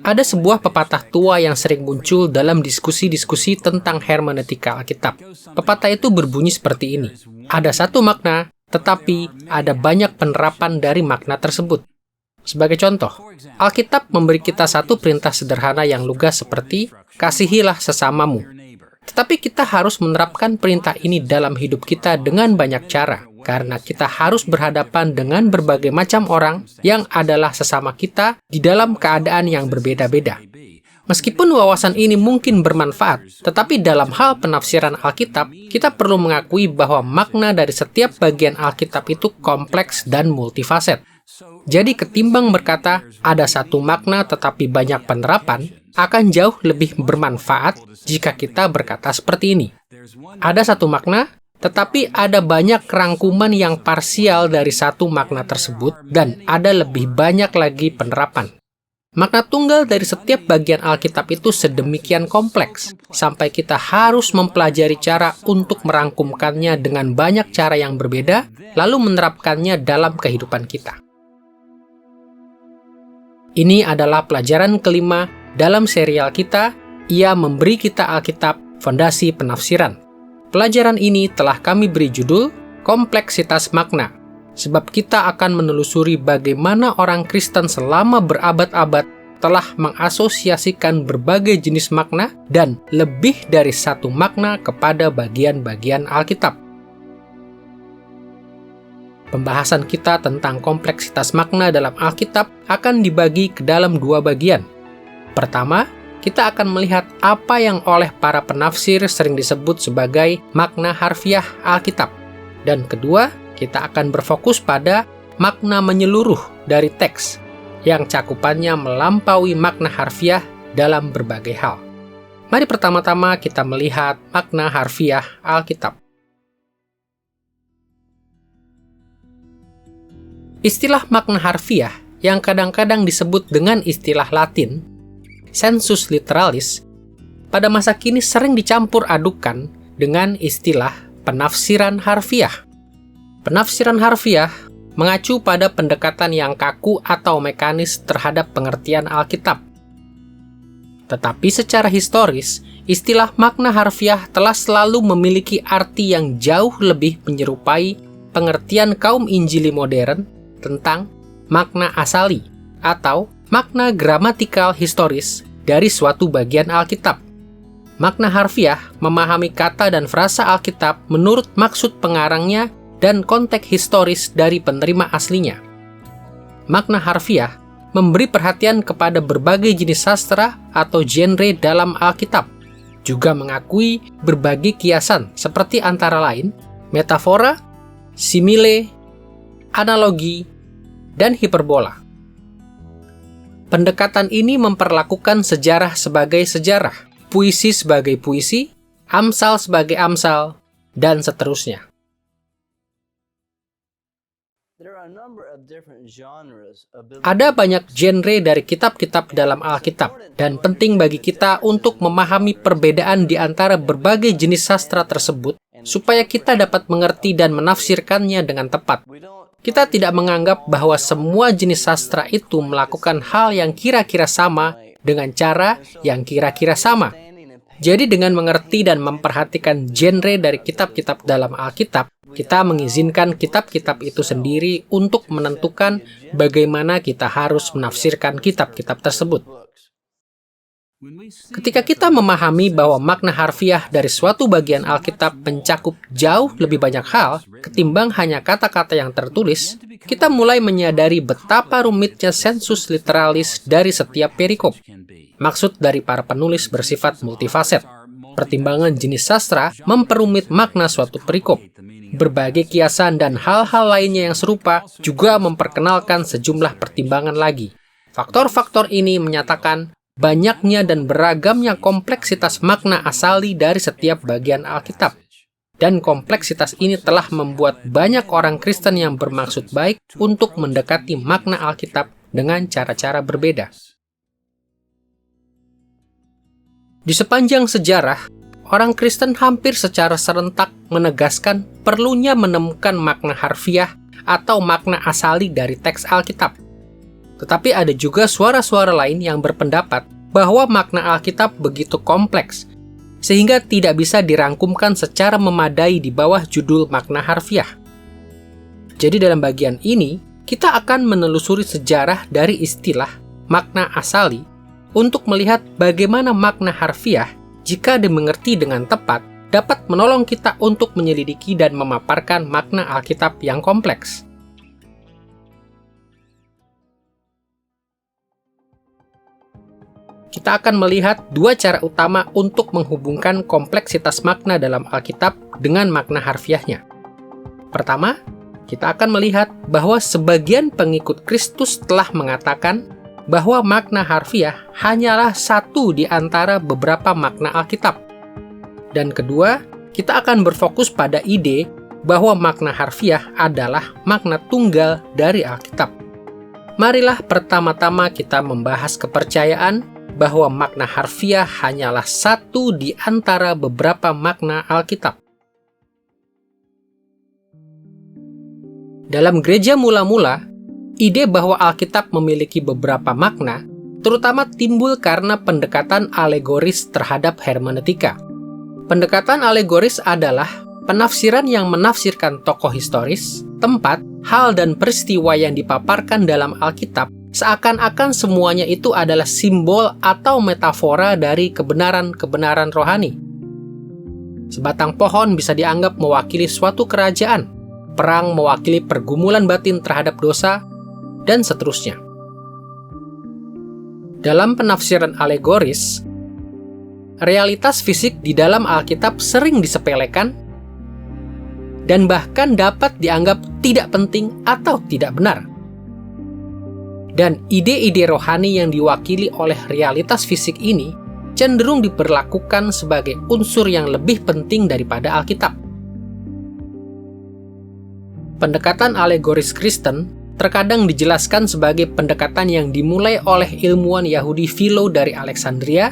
Ada sebuah pepatah tua yang sering muncul dalam diskusi-diskusi tentang hermeneutika Alkitab. Pepatah itu berbunyi seperti ini. Ada satu makna, tetapi ada banyak penerapan dari makna tersebut. Sebagai contoh, Alkitab memberi kita satu perintah sederhana yang lugas seperti, kasihilah sesamamu. Tetapi kita harus menerapkan perintah ini dalam hidup kita dengan banyak cara, karena kita harus berhadapan dengan berbagai macam orang yang adalah sesama kita di dalam keadaan yang berbeda-beda. Meskipun wawasan ini mungkin bermanfaat, tetapi dalam hal penafsiran Alkitab, kita perlu mengakui bahwa makna dari setiap bagian Alkitab itu kompleks dan multifaset. Jadi ketimbang berkata, ada satu makna tetapi banyak penerapan, akan jauh lebih bermanfaat jika kita berkata seperti ini. Ada satu makna, tetapi ada banyak rangkuman yang parsial dari satu makna tersebut, dan ada lebih banyak lagi penerapan. Makna tunggal dari setiap bagian Alkitab itu sedemikian kompleks, sampai kita harus mempelajari cara untuk merangkumkannya dengan banyak cara yang berbeda, lalu menerapkannya dalam kehidupan kita. Ini adalah pelajaran kelima dalam serial kita, Ia Memberi Kita Alkitab, Fondasi Penafsiran. Pelajaran ini telah kami beri judul, Kompleksitas Makna, sebab kita akan menelusuri bagaimana orang Kristen selama berabad-abad telah mengasosiasikan berbagai jenis makna dan lebih dari satu makna kepada bagian-bagian Alkitab. Pembahasan kita tentang kompleksitas makna dalam Alkitab akan dibagi ke dalam dua bagian. Pertama, kita akan melihat apa yang oleh para penafsir sering disebut sebagai makna harfiah Alkitab. Dan kedua, kita akan berfokus pada makna menyeluruh dari teks, yang cakupannya melampaui makna harfiah dalam berbagai hal. Mari pertama-tama kita melihat makna harfiah Alkitab. Istilah makna harfiah yang kadang-kadang disebut dengan istilah Latin, sensus literalis, pada masa kini sering dicampur adukan dengan istilah penafsiran harfiah. Penafsiran harfiah mengacu pada pendekatan yang kaku atau mekanis terhadap pengertian Alkitab. Tetapi secara historis, istilah makna harfiah telah selalu memiliki arti yang jauh lebih menyerupai pengertian kaum Injili modern tentang makna asali atau makna gramatikal historis dari suatu bagian Alkitab. Makna harfiah memahami kata dan frasa Alkitab menurut maksud pengarangnya dan konteks historis dari penerima aslinya. Makna harfiah memberi perhatian kepada berbagai jenis sastra atau genre dalam Alkitab, juga mengakui berbagai kiasan seperti antara lain metafora, simile, analogi, dan hiperbola. Pendekatan ini memperlakukan sejarah sebagai sejarah, puisi sebagai puisi, amsal sebagai amsal, dan seterusnya. Ada banyak genre dari kitab-kitab dalam Alkitab, dan penting bagi kita untuk memahami perbedaan di antara berbagai jenis sastra tersebut, supaya kita dapat mengerti dan menafsirkannya dengan tepat. Kita tidak menganggap bahwa semua jenis sastra itu melakukan hal yang kira-kira sama dengan cara yang kira-kira sama. Jadi dengan mengerti dan memperhatikan genre dari kitab-kitab dalam Alkitab, kita mengizinkan kitab-kitab itu sendiri untuk menentukan bagaimana kita harus menafsirkan kitab-kitab tersebut. Ketika kita memahami bahwa makna harfiah dari suatu bagian Alkitab mencakup jauh lebih banyak hal ketimbang hanya kata-kata yang tertulis, kita mulai menyadari betapa rumitnya sensus literalis dari setiap perikop. Maksud dari para penulis bersifat multifaset. Pertimbangan jenis sastra memperumit makna suatu perikop. Berbagai kiasan dan hal-hal lainnya yang serupa juga memperkenalkan sejumlah pertimbangan lagi. Faktor-faktor ini menyatakan banyaknya dan beragamnya kompleksitas makna asali dari setiap bagian Alkitab. Dan kompleksitas ini telah membuat banyak orang Kristen yang bermaksud baik untuk mendekati makna Alkitab dengan cara-cara berbeda. Di sepanjang sejarah, orang Kristen hampir secara serentak menegaskan perlunya menemukan makna harfiah atau makna asali dari teks Alkitab. Tetapi ada juga suara-suara lain yang berpendapat bahwa makna Alkitab begitu kompleks, sehingga tidak bisa dirangkumkan secara memadai di bawah judul makna harfiah. Jadi dalam bagian ini, kita akan menelusuri sejarah dari istilah makna asali untuk melihat bagaimana makna harfiah, jika dimengerti dengan tepat, dapat menolong kita untuk menyelidiki dan memaparkan makna Alkitab yang kompleks. Kita akan melihat dua cara utama untuk menghubungkan kompleksitas makna dalam Alkitab dengan makna harfiahnya. Pertama, kita akan melihat bahwa sebagian pengikut Kristus telah mengatakan bahwa makna harfiah hanyalah satu di antara beberapa makna Alkitab. Dan kedua, kita akan berfokus pada ide bahwa makna harfiah adalah makna tunggal dari Alkitab. Marilah pertama-tama kita membahas kepercayaan bahwa makna harfiah hanyalah satu di antara beberapa makna Alkitab. Dalam gereja mula-mula, ide bahwa Alkitab memiliki beberapa makna, terutama timbul karena pendekatan alegoris terhadap hermeneutika. Pendekatan alegoris adalah penafsiran yang menafsirkan tokoh historis, tempat, hal, dan peristiwa yang dipaparkan dalam Alkitab seakan-akan semuanya itu adalah simbol atau metafora dari kebenaran-kebenaran rohani. Sebatang pohon bisa dianggap mewakili suatu kerajaan, perang mewakili pergumulan batin terhadap dosa, dan seterusnya. Dalam penafsiran alegoris, realitas fisik di dalam Alkitab sering disepelekan dan bahkan dapat dianggap tidak penting atau tidak benar. Dan ide-ide rohani yang diwakili oleh realitas fisik ini cenderung diperlakukan sebagai unsur yang lebih penting daripada Alkitab. Pendekatan alegoris Kristen terkadang dijelaskan sebagai pendekatan yang dimulai oleh ilmuwan Yahudi Philo dari Alexandria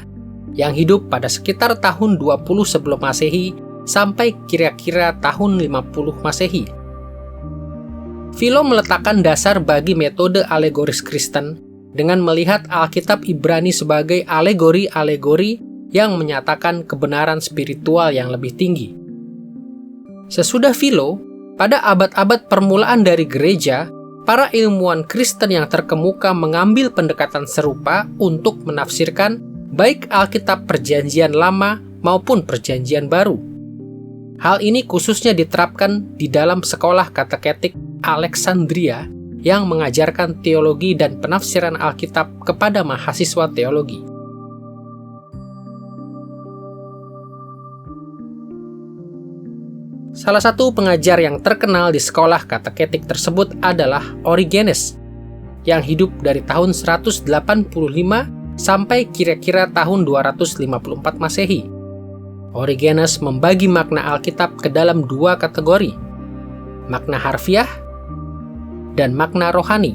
yang hidup pada sekitar tahun 20 sebelum Masehi sampai kira-kira tahun 50 Masehi. Philo meletakkan dasar bagi metode alegoris Kristen dengan melihat Alkitab Ibrani sebagai alegori-alegori yang menyatakan kebenaran spiritual yang lebih tinggi. Sesudah Philo, pada abad-abad permulaan dari gereja, para ilmuwan Kristen yang terkemuka mengambil pendekatan serupa untuk menafsirkan baik Alkitab Perjanjian Lama maupun Perjanjian Baru. Hal ini khususnya diterapkan di dalam sekolah kateketik Alexandria yang mengajarkan teologi dan penafsiran Alkitab kepada mahasiswa teologi. Salah satu pengajar yang terkenal di sekolah kateketik tersebut adalah Origenes, yang hidup dari tahun 185 sampai kira-kira tahun 254 Masehi. Origenes membagi makna Alkitab ke dalam dua kategori, makna harfiah dan makna rohani.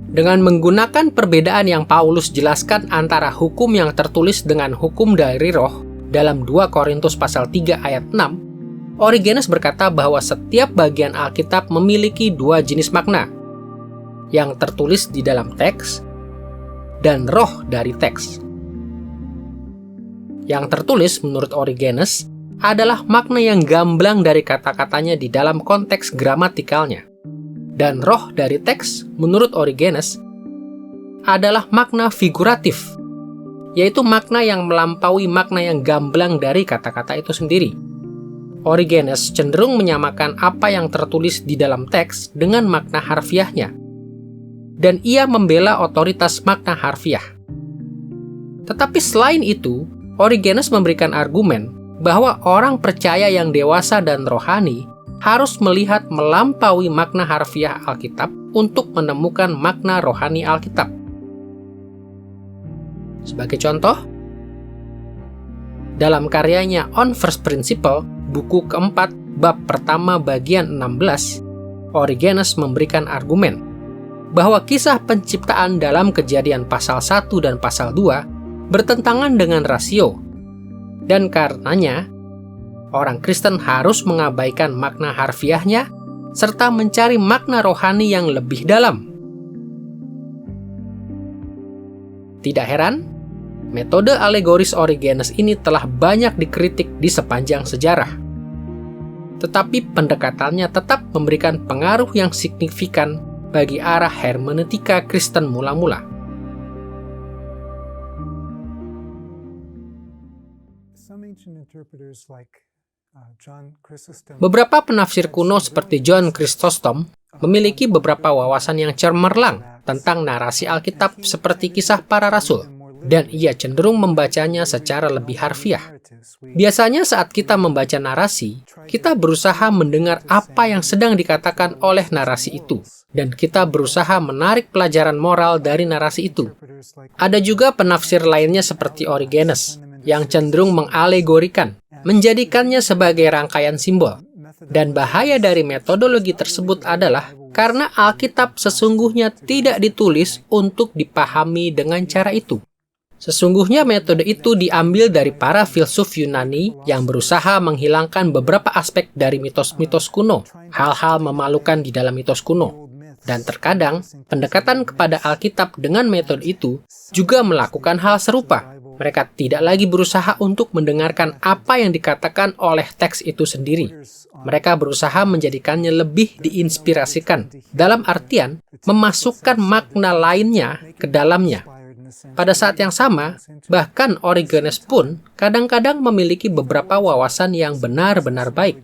Dengan menggunakan perbedaan yang Paulus jelaskan antara hukum yang tertulis dengan hukum dari roh dalam 2 Korintus pasal 3 ayat 6, Origenes berkata bahwa setiap bagian Alkitab memiliki dua jenis makna, yang tertulis di dalam teks dan roh dari teks. Yang tertulis menurut Origenes adalah makna yang gamblang dari kata-katanya di dalam konteks gramatikalnya. Dan roh dari teks, menurut Origenes, adalah makna figuratif, yaitu makna yang melampaui makna yang gamblang dari kata-kata itu sendiri. Origenes cenderung menyamakan apa yang tertulis di dalam teks dengan makna harfiahnya, dan ia membela otoritas makna harfiah. Tetapi selain itu, Origenes memberikan argumen bahwa orang percaya yang dewasa dan rohani harus melihat melampaui makna harfiah Alkitab untuk menemukan makna rohani Alkitab. Sebagai contoh, dalam karyanya On First Principle, buku keempat, bab pertama bagian 16, Origenes memberikan argumen bahwa kisah penciptaan dalam Kejadian pasal 1 dan pasal 2 bertentangan dengan rasio, dan karenanya orang Kristen harus mengabaikan makna harfiahnya serta mencari makna rohani yang lebih dalam. Tidak heran, metode alegoris Origenes ini telah banyak dikritik di sepanjang sejarah. Tetapi pendekatannya tetap memberikan pengaruh yang signifikan bagi arah hermeneutika Kristen mula-mula. Beberapa penafsir kuno seperti John Chrysostom memiliki beberapa wawasan yang cemerlang tentang narasi Alkitab seperti kisah para rasul, dan ia cenderung membacanya secara lebih harfiah. Biasanya saat kita membaca narasi, kita berusaha mendengar apa yang sedang dikatakan oleh narasi itu, dan kita berusaha menarik pelajaran moral dari narasi itu. Ada juga penafsir lainnya seperti Origenes, yang cenderung mengalegorikan, menjadikannya sebagai rangkaian simbol. Dan bahaya dari metodologi tersebut adalah karena Alkitab sesungguhnya tidak ditulis untuk dipahami dengan cara itu. Sesungguhnya metode itu diambil dari para filsuf Yunani yang berusaha menghilangkan beberapa aspek dari mitos-mitos kuno, hal-hal memalukan di dalam mitos kuno. Dan terkadang, pendekatan kepada Alkitab dengan metode itu juga melakukan hal serupa. Mereka tidak lagi berusaha untuk mendengarkan apa yang dikatakan oleh teks itu sendiri. Mereka berusaha menjadikannya lebih diinspirasikan, dalam artian memasukkan makna lainnya ke dalamnya. Pada saat yang sama, bahkan Origenes pun kadang-kadang memiliki beberapa wawasan yang benar-benar baik.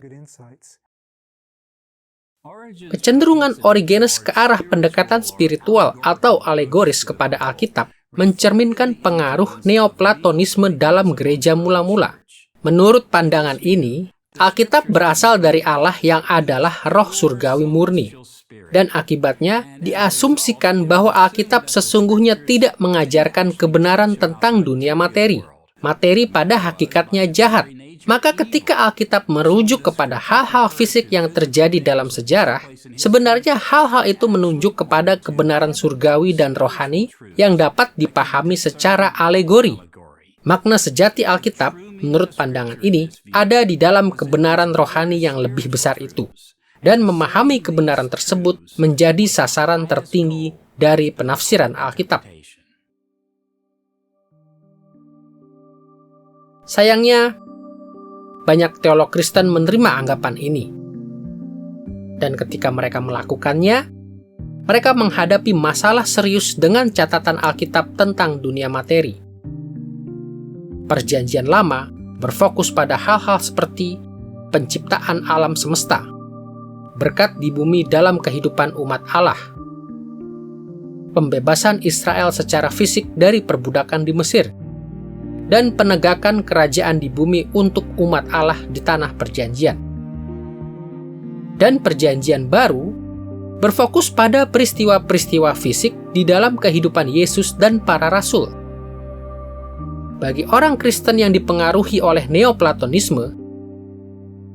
Kecenderungan Origenes ke arah pendekatan spiritual atau alegoris kepada Alkitab mencerminkan pengaruh Neoplatonisme dalam gereja mula-mula. Menurut pandangan ini, Alkitab berasal dari Allah yang adalah roh surgawi murni, dan akibatnya diasumsikan bahwa Alkitab sesungguhnya tidak mengajarkan kebenaran tentang dunia materi. Materi pada hakikatnya jahat. Maka ketika Alkitab merujuk kepada hal-hal fisik yang terjadi dalam sejarah, sebenarnya hal-hal itu menunjuk kepada kebenaran surgawi dan rohani yang dapat dipahami secara alegori. Makna sejati Alkitab, menurut pandangan ini, ada di dalam kebenaran rohani yang lebih besar itu. Dan memahami kebenaran tersebut menjadi sasaran tertinggi dari penafsiran Alkitab. Sayangnya, banyak teolog Kristen menerima anggapan ini. Dan ketika mereka melakukannya, mereka menghadapi masalah serius dengan catatan Alkitab tentang dunia materi. Perjanjian Lama berfokus pada hal-hal seperti penciptaan alam semesta, berkat di bumi dalam kehidupan umat Allah, pembebasan Israel secara fisik dari perbudakan di Mesir, dan penegakan kerajaan di bumi untuk umat Allah di tanah perjanjian. Dan perjanjian baru berfokus pada peristiwa-peristiwa fisik di dalam kehidupan Yesus dan para rasul. Bagi orang Kristen yang dipengaruhi oleh Neoplatonisme,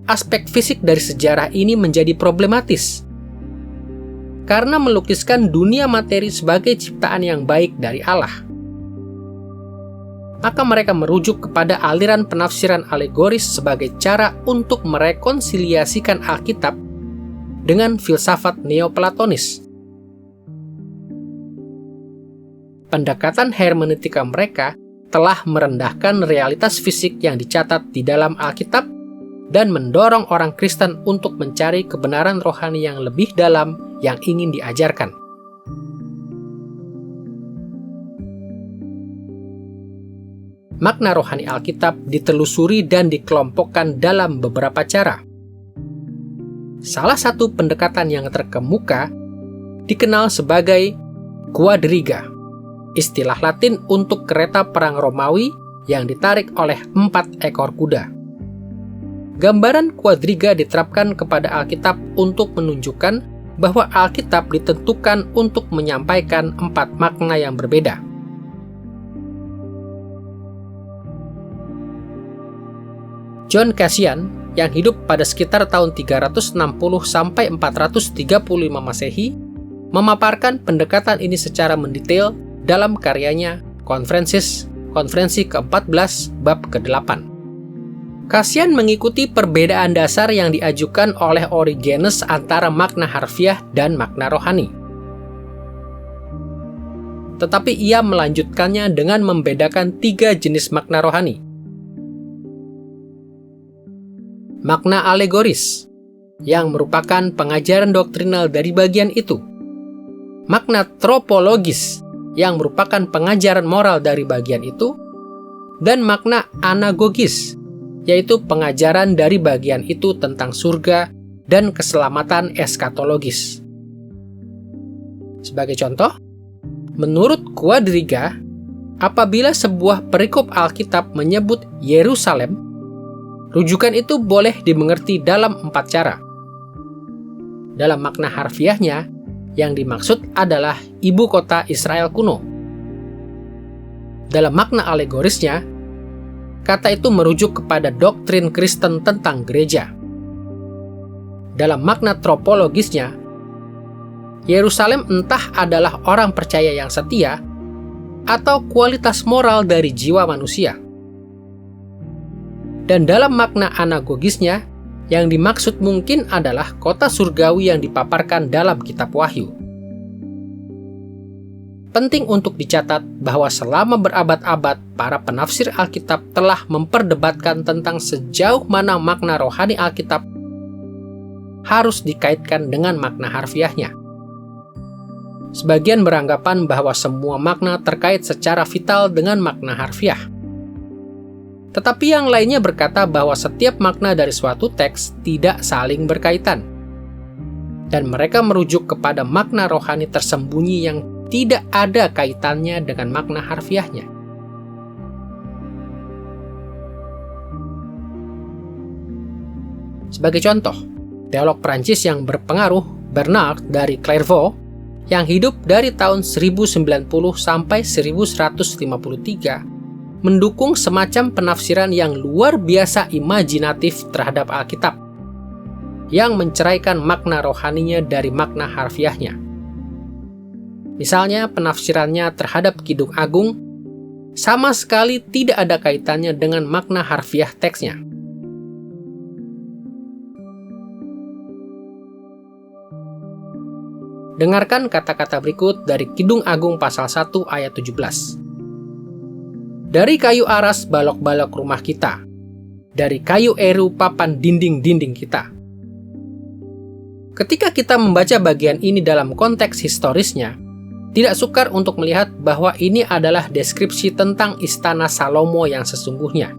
aspek fisik dari sejarah ini menjadi problematis karena melukiskan dunia materi sebagai ciptaan yang baik dari Allah. Maka mereka merujuk kepada aliran penafsiran alegoris sebagai cara untuk merekonsiliasikan Alkitab dengan filsafat Neoplatonis. Pendekatan hermeneutika mereka telah merendahkan realitas fisik yang dicatat di dalam Alkitab dan mendorong orang Kristen untuk mencari kebenaran rohani yang lebih dalam yang ingin diajarkan. Makna rohani Alkitab ditelusuri dan dikelompokkan dalam beberapa cara. Salah satu pendekatan yang terkemuka dikenal sebagai quadriga, istilah Latin untuk kereta perang Romawi yang ditarik oleh 4 ekor kuda. Gambaran quadriga diterapkan kepada Alkitab untuk menunjukkan bahwa Alkitab ditentukan untuk menyampaikan 4 makna yang berbeda. John Cassian yang hidup pada sekitar tahun 360 sampai 435 Masehi memaparkan pendekatan ini secara mendetail dalam karyanya Konferensi ke-14 bab ke-8. Cassian mengikuti perbedaan dasar yang diajukan oleh Origenes antara makna harfiah dan makna rohani. tetapi ia melanjutkannya dengan membedakan 3 jenis makna rohani. Makna alegoris, yang merupakan pengajaran doktrinal dari bagian itu. Makna tropologis, yang merupakan pengajaran moral dari bagian itu. Dan makna anagogis, yaitu pengajaran dari bagian itu tentang surga dan keselamatan eskatologis. Sebagai contoh, menurut Quadriga, apabila sebuah perikop Alkitab menyebut Yerusalem, rujukan itu boleh dimengerti dalam 4 cara. Dalam makna harfiahnya, yang dimaksud adalah ibu kota Israel kuno. Dalam makna alegorisnya, kata itu merujuk kepada doktrin Kristen tentang gereja. Dalam makna tropologisnya, Yerusalem entah adalah orang percaya yang setia atau kualitas moral dari jiwa manusia. Dan dalam makna anagogisnya, yang dimaksud mungkin adalah kota surgawi yang dipaparkan dalam kitab Wahyu. Penting untuk dicatat bahwa selama berabad-abad, para penafsir Alkitab telah memperdebatkan tentang sejauh mana makna rohani Alkitab harus dikaitkan dengan makna harfiahnya. Sebagian beranggapan bahwa semua makna terkait secara vital dengan makna harfiah. Tetapi yang lainnya berkata bahwa setiap makna dari suatu teks tidak saling berkaitan. Dan mereka merujuk kepada makna rohani tersembunyi yang tidak ada kaitannya dengan makna harfiahnya. Sebagai contoh, teolog Prancis yang berpengaruh, Bernard dari Clairvaux, yang hidup dari tahun 1090 sampai 1153, mendukung semacam penafsiran yang luar biasa imajinatif terhadap Alkitab, yang menceraikan makna rohaninya dari makna harfiahnya. Misalnya, penafsirannya terhadap Kidung Agung sama sekali tidak ada kaitannya dengan makna harfiah teksnya. Dengarkan kata-kata berikut dari Kidung Agung pasal 1 ayat 17. Dari kayu aras balok-balok rumah kita, dari kayu eru papan dinding-dinding kita. Ketika kita membaca bagian ini dalam konteks historisnya, tidak sukar untuk melihat bahwa ini adalah deskripsi tentang istana Salomo yang sesungguhnya.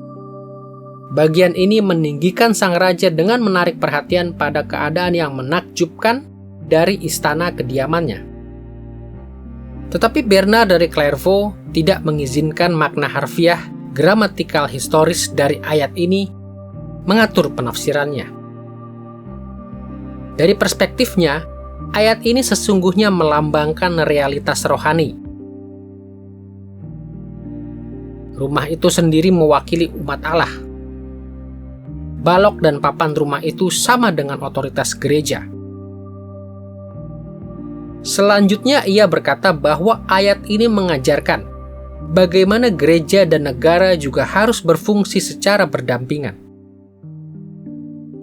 Bagian ini meninggikan sang raja dengan menarik perhatian pada keadaan yang menakjubkan dari istana kediamannya. Tetapi Bernard dari Clairvaux tidak mengizinkan makna harfiah gramatikal historis dari ayat ini mengatur penafsirannya. Dari perspektifnya, ayat ini sesungguhnya melambangkan realitas rohani. Rumah itu sendiri mewakili umat Allah. Balok dan papan rumah itu sama dengan otoritas gereja. Selanjutnya ia berkata bahwa ayat ini mengajarkan bagaimana gereja dan negara juga harus berfungsi secara berdampingan.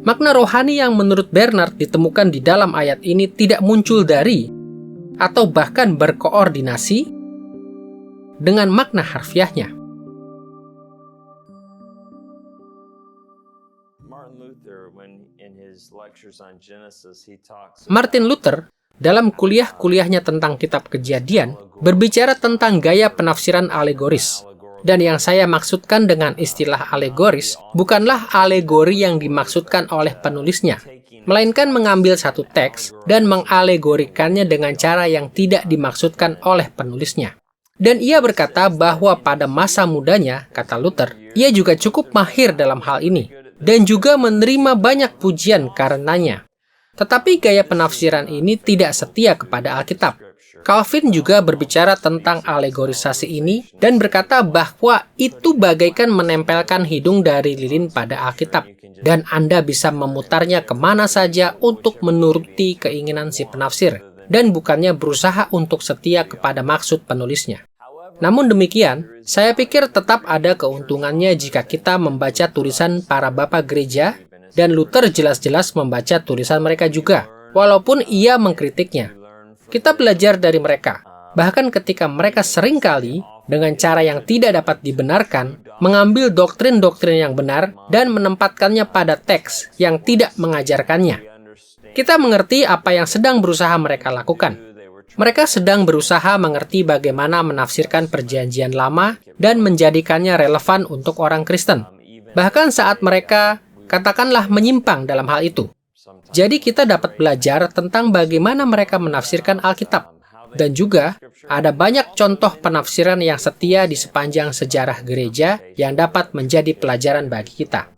Makna rohani yang menurut Bernard ditemukan di dalam ayat ini tidak muncul dari atau bahkan berkoordinasi dengan makna harfiahnya. Martin Luther dalam kuliah-kuliahnya tentang kitab Kejadian berbicara tentang gaya penafsiran alegoris. Dan yang saya maksudkan dengan istilah alegoris bukanlah alegori yang dimaksudkan oleh penulisnya, melainkan mengambil satu teks dan mengalegorikannya dengan cara yang tidak dimaksudkan oleh penulisnya. Dan ia berkata bahwa pada masa mudanya, kata Luther, ia juga cukup mahir dalam hal ini, dan juga menerima banyak pujian karenanya. Tetapi gaya penafsiran ini tidak setia kepada Alkitab. Calvin juga berbicara tentang alegorisasi ini dan berkata bahwa itu bagaikan menempelkan hidung dari lilin pada Alkitab, dan Anda bisa memutarnya kemana saja untuk menuruti keinginan si penafsir, dan bukannya berusaha untuk setia kepada maksud penulisnya. Namun demikian, saya pikir tetap ada keuntungannya jika kita membaca tulisan para bapak gereja, dan Luther jelas-jelas membaca tulisan mereka juga, walaupun ia mengkritiknya. Kita belajar dari mereka, Bahkan ketika mereka seringkali, dengan cara yang tidak dapat dibenarkan, mengambil doktrin-doktrin yang benar dan menempatkannya pada teks yang tidak mengajarkannya. Kita mengerti apa yang sedang berusaha mereka lakukan. Mereka sedang berusaha mengerti bagaimana menafsirkan Perjanjian Lama dan menjadikannya relevan untuk orang Kristen. Bahkan saat mereka, katakanlah, menyimpang dalam hal itu. Jadi kita dapat belajar tentang bagaimana mereka menafsirkan Alkitab. Dan juga, ada banyak contoh penafsiran yang setia di sepanjang sejarah gereja yang dapat menjadi pelajaran bagi kita.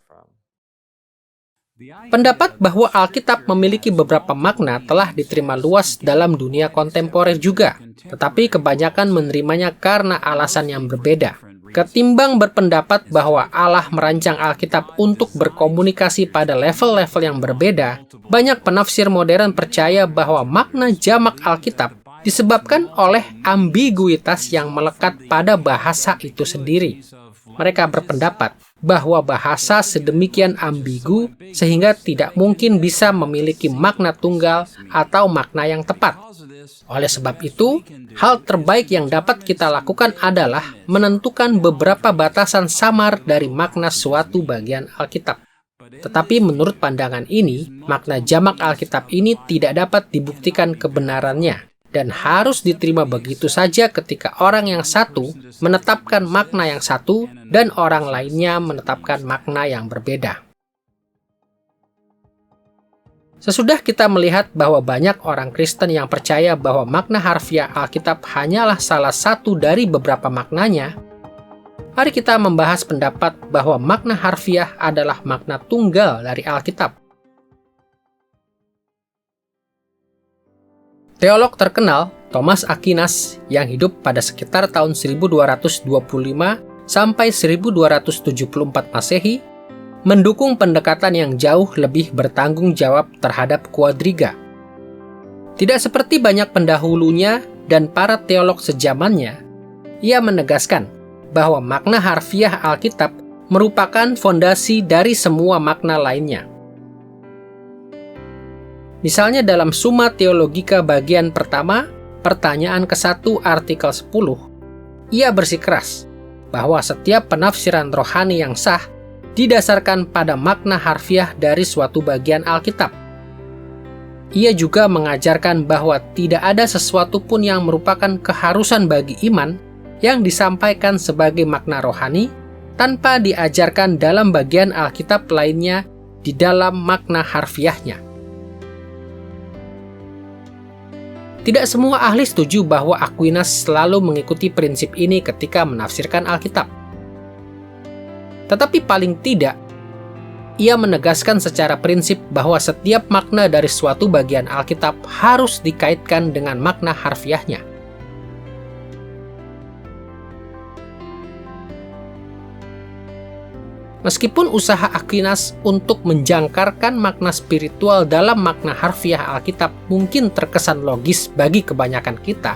Pendapat bahwa Alkitab memiliki beberapa makna telah diterima luas dalam dunia kontemporer juga, tetapi kebanyakan menerimanya karena alasan yang berbeda. Ketimbang berpendapat bahwa Allah merancang Alkitab untuk berkomunikasi pada level-level yang berbeda, banyak penafsir modern percaya bahwa makna jamak Alkitab disebabkan oleh ambiguitas yang melekat pada bahasa itu sendiri. Mereka berpendapat bahwa bahasa sedemikian ambigu sehingga tidak mungkin bisa memiliki makna tunggal atau makna yang tepat. Oleh sebab itu, hal terbaik yang dapat kita lakukan adalah menentukan beberapa batasan samar dari makna suatu bagian Alkitab. Tetapi menurut pandangan ini, makna jamak Alkitab ini tidak dapat dibuktikan kebenarannya dan harus diterima begitu saja ketika orang yang satu menetapkan makna yang satu dan orang lainnya menetapkan makna yang berbeda. Sesudah kita melihat bahwa banyak orang Kristen yang percaya bahwa makna harfiah Alkitab hanyalah salah satu dari beberapa maknanya, mari kita membahas pendapat bahwa makna harfiah adalah makna tunggal dari Alkitab. Teolog terkenal Thomas Aquinas yang hidup pada sekitar tahun 1225 sampai 1274 Masehi mendukung pendekatan yang jauh lebih bertanggung jawab terhadap kuadriga. Tidak seperti banyak pendahulunya dan para teolog sejamannya, ia menegaskan bahwa makna harfiah Alkitab merupakan fondasi dari semua makna lainnya. Misalnya dalam Summa Theologica bagian pertama, pertanyaan ke-1 artikel 10, ia bersikeras bahwa setiap penafsiran rohani yang sah didasarkan pada makna harfiah dari suatu bagian Alkitab. Ia juga mengajarkan bahwa tidak ada sesuatu pun yang merupakan keharusan bagi iman yang disampaikan sebagai makna rohani tanpa diajarkan dalam bagian Alkitab lainnya di dalam makna harfiahnya. Tidak semua ahli setuju bahwa Aquinas selalu mengikuti prinsip ini ketika menafsirkan Alkitab. Tetapi paling tidak, ia menegaskan secara prinsip bahwa setiap makna dari suatu bagian Alkitab harus dikaitkan dengan makna harfiahnya. Meskipun usaha Aquinas untuk menjangkarkan makna spiritual dalam makna harfiah Alkitab mungkin terkesan logis bagi kebanyakan kita,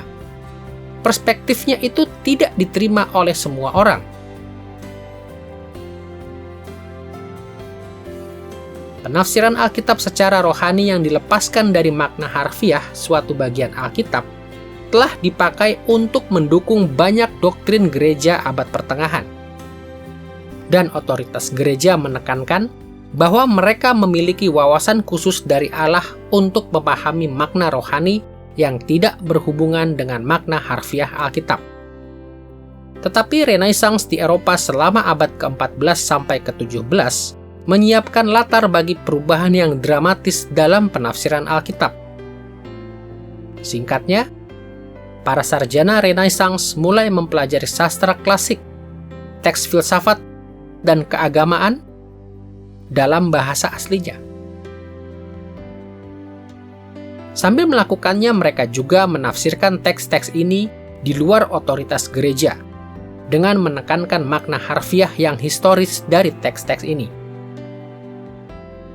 perspektifnya itu tidak diterima oleh semua orang. Penafsiran Alkitab secara rohani yang dilepaskan dari makna harfiah suatu bagian Alkitab telah dipakai untuk mendukung banyak doktrin gereja abad pertengahan. Dan otoritas gereja menekankan bahwa mereka memiliki wawasan khusus dari Allah untuk memahami makna rohani yang tidak berhubungan dengan makna harfiah Alkitab. Tetapi Renaissance di Eropa selama abad ke-14 sampai ke-17 menyiapkan latar bagi perubahan yang dramatis dalam penafsiran Alkitab. Singkatnya, para sarjana Renaissance mulai mempelajari sastra klasik, teks filsafat, dan keagamaan dalam bahasa aslinya. Sambil melakukannya, mereka juga menafsirkan teks-teks ini di luar otoritas gereja, dengan menekankan makna harfiah yang historis dari teks-teks ini.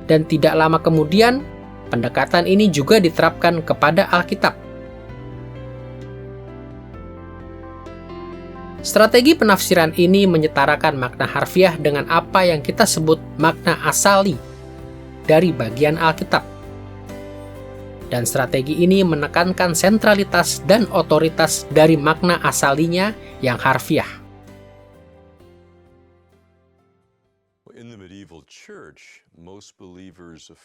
Dan tidak lama kemudian, pendekatan ini juga diterapkan kepada Alkitab. Strategi penafsiran ini menyetarakan makna harfiah dengan apa yang kita sebut makna asali dari bagian Alkitab. dan strategi ini menekankan sentralitas dan otoritas dari makna asalinya yang harfiah.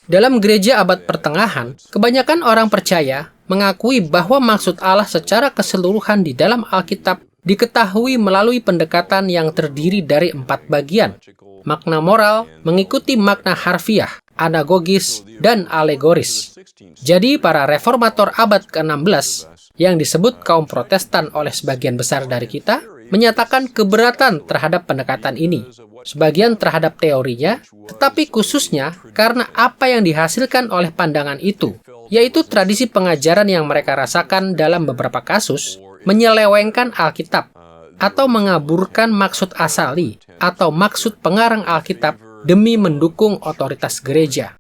Dalam gereja abad pertengahan, kebanyakan orang percaya mengakui bahwa maksud Allah secara keseluruhan di dalam Alkitab diketahui melalui pendekatan yang terdiri dari 4 bagian. Makna moral mengikuti makna harfiah, anagogis, dan alegoris. Jadi, para reformator abad ke-16 yang disebut kaum Protestan oleh sebagian besar dari kita menyatakan keberatan terhadap pendekatan ini. Sebagian terhadap teorinya, tetapi khususnya karena apa yang dihasilkan oleh pandangan itu, yaitu tradisi pengajaran yang mereka rasakan dalam beberapa kasus, menyelewengkan Alkitab, atau mengaburkan maksud asali, atau maksud pengarang Alkitab demi mendukung otoritas gereja.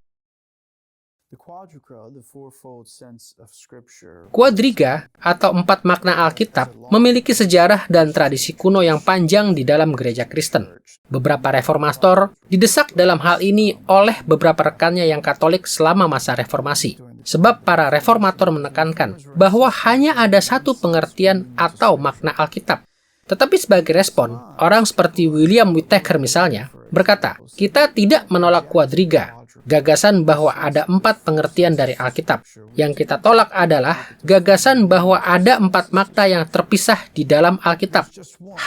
Kuadriga, atau 4 makna Alkitab, memiliki sejarah dan tradisi kuno yang panjang di dalam gereja Kristen. Beberapa reformator didesak dalam hal ini oleh beberapa rekannya yang Katolik selama masa reformasi. Sebab para reformator menekankan bahwa hanya ada satu pengertian atau makna Alkitab. Tetapi sebagai respon, orang seperti William Whittaker misalnya, berkata, kita tidak menolak kuadriga, gagasan bahwa ada 4 pengertian dari Alkitab. Yang kita tolak adalah gagasan bahwa ada 4 makna yang terpisah di dalam Alkitab.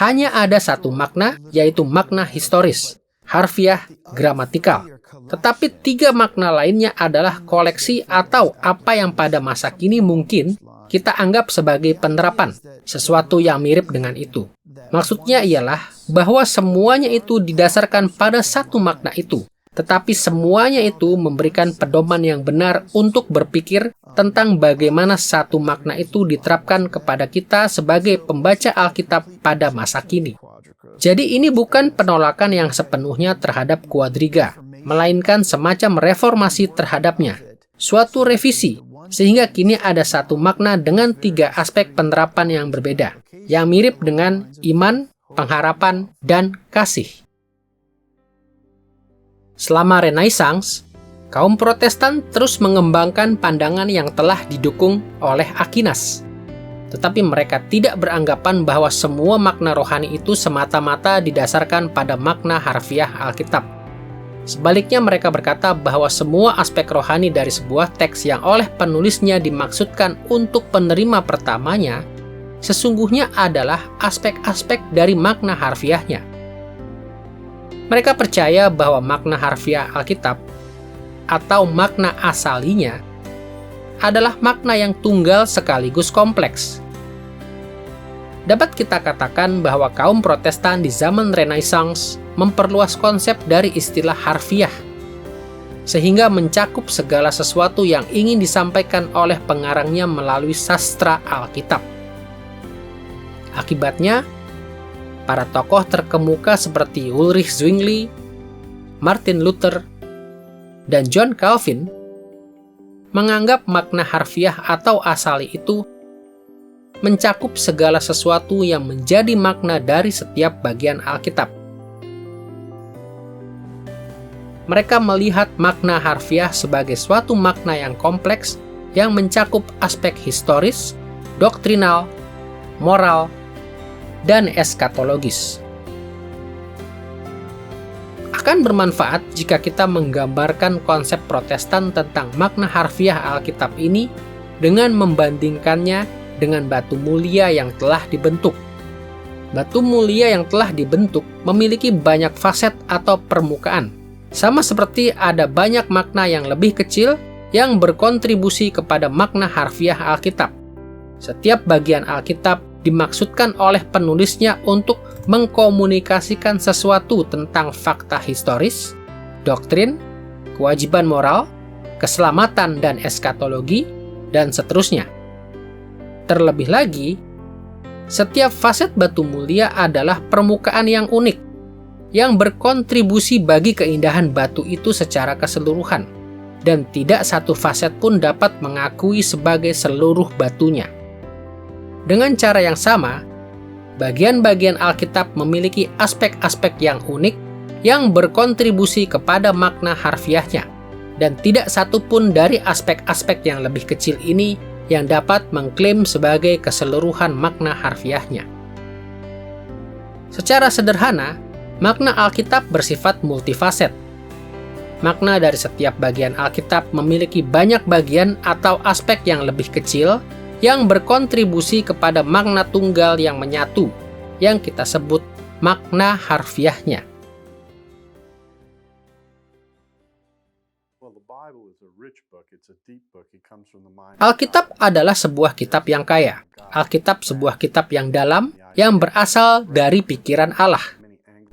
Hanya ada satu makna, yaitu makna historis, harfiah, gramatikal. Tetapi 3 makna lainnya adalah koleksi atau apa yang pada masa kini mungkin kita anggap sebagai penerapan, sesuatu yang mirip dengan itu. Maksudnya ialah bahwa semuanya itu didasarkan pada satu makna itu. Tetapi semuanya itu memberikan pedoman yang benar untuk berpikir tentang bagaimana satu makna itu diterapkan kepada kita sebagai pembaca Alkitab pada masa kini. Jadi ini bukan penolakan yang sepenuhnya terhadap kuadriga, melainkan semacam reformasi terhadapnya, suatu revisi, sehingga kini ada satu makna dengan 3 aspek penerapan yang berbeda, yang mirip dengan iman, pengharapan, dan kasih. Selama Renaissance, kaum Protestan terus mengembangkan pandangan yang telah didukung oleh Aquinas. Tetapi mereka tidak beranggapan bahwa semua makna rohani itu semata-mata didasarkan pada makna harfiah Alkitab. Sebaliknya mereka berkata bahwa semua aspek rohani dari sebuah teks yang oleh penulisnya dimaksudkan untuk penerima pertamanya, sesungguhnya adalah aspek-aspek dari makna harfiahnya. Mereka percaya bahwa makna harfiah Alkitab atau makna asalinya adalah makna yang tunggal sekaligus kompleks. Dapat kita katakan bahwa kaum Protestan di zaman Renaissance memperluas konsep dari istilah harfiah, sehingga mencakup segala sesuatu yang ingin disampaikan oleh pengarangnya melalui sastra Alkitab. Akibatnya, para tokoh terkemuka seperti Ulrich Zwingli, Martin Luther, dan John Calvin menganggap makna harfiah atau asali itu mencakup segala sesuatu yang menjadi makna dari setiap bagian Alkitab. Mereka melihat makna harfiah sebagai suatu makna yang kompleks yang mencakup aspek historis, doktrinal, moral, dan eskatologis. Akan bermanfaat jika kita menggambarkan konsep Protestan tentang makna harfiah Alkitab ini dengan membandingkannya dengan batu mulia yang telah dibentuk. Batu mulia yang telah dibentuk memiliki banyak faset atau permukaan, sama seperti ada banyak makna yang lebih kecil yang berkontribusi kepada makna harfiah Alkitab. Setiap bagian Alkitab dimaksudkan oleh penulisnya untuk mengkomunikasikan sesuatu tentang fakta historis, doktrin, kewajiban moral, keselamatan dan eskatologi, dan seterusnya. Terlebih lagi, setiap faset batu mulia adalah permukaan yang unik, yang berkontribusi bagi keindahan batu itu secara keseluruhan, dan tidak satu faset pun dapat mengakui sebagai seluruh batunya. Dengan cara yang sama, bagian-bagian Alkitab memiliki aspek-aspek yang unik yang berkontribusi kepada makna harfiahnya. dan tidak satupun dari aspek-aspek yang lebih kecil ini yang dapat mengklaim sebagai keseluruhan makna harfiahnya. Secara sederhana, makna Alkitab bersifat multifaset. Makna dari setiap bagian Alkitab memiliki banyak bagian atau aspek yang lebih kecil yang berkontribusi kepada makna tunggal yang menyatu, yang kita sebut makna harfiahnya. Alkitab adalah sebuah kitab yang kaya. Alkitab sebuah kitab yang dalam, yang berasal dari pikiran Allah.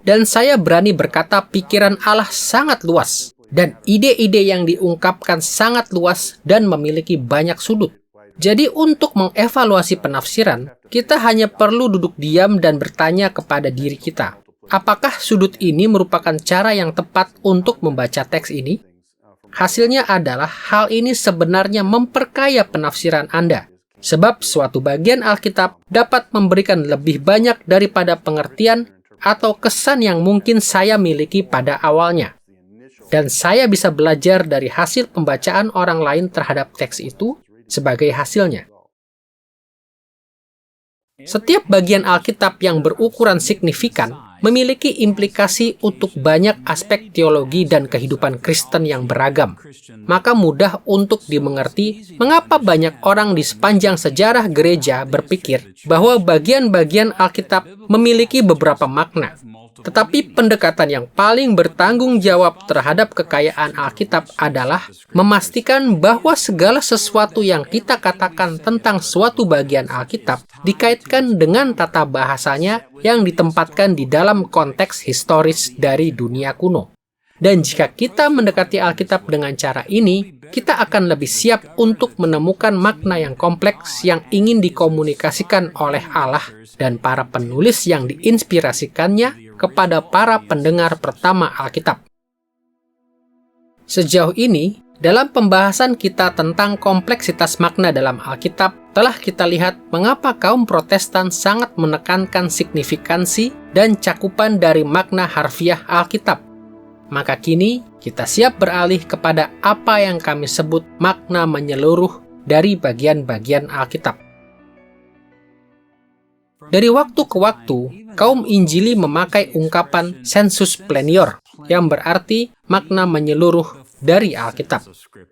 Dan saya berani berkata pikiran Allah sangat luas, dan ide-ide yang diungkapkan sangat luas dan memiliki banyak sudut. Jadi untuk mengevaluasi penafsiran, kita hanya perlu duduk diam dan bertanya kepada diri kita, apakah sudut ini merupakan cara yang tepat untuk membaca teks ini? Hasilnya adalah hal ini sebenarnya memperkaya penafsiran Anda, sebab suatu bagian Alkitab dapat memberikan lebih banyak daripada pengertian atau kesan yang mungkin saya miliki pada awalnya. Dan saya bisa belajar dari hasil pembacaan orang lain terhadap teks itu sebagai hasilnya. Setiap bagian Alkitab yang berukuran signifikan memiliki implikasi untuk banyak aspek teologi dan kehidupan Kristen yang beragam. Maka mudah untuk dimengerti mengapa banyak orang di sepanjang sejarah gereja berpikir bahwa bagian-bagian Alkitab memiliki beberapa makna. Tetapi pendekatan yang paling bertanggung jawab terhadap kekayaan Alkitab adalah memastikan bahwa segala sesuatu yang kita katakan tentang suatu bagian Alkitab dikaitkan dengan tata bahasanya yang ditempatkan di dalam konteks historis dari dunia kuno. Dan jika kita mendekati Alkitab dengan cara ini, kita akan lebih siap untuk menemukan makna yang kompleks yang ingin dikomunikasikan oleh Allah dan para penulis yang diinspirasikannya kepada para pendengar pertama Alkitab. Sejauh ini, dalam pembahasan kita tentang kompleksitas makna dalam Alkitab, telah kita lihat mengapa kaum Protestan sangat menekankan signifikansi dan cakupan dari makna harfiah Alkitab. Maka kini, kita siap beralih kepada apa yang kami sebut makna menyeluruh dari bagian-bagian Alkitab. Dari waktu ke waktu, kaum Injili memakai ungkapan sensus plenior, yang berarti makna menyeluruh dari Alkitab.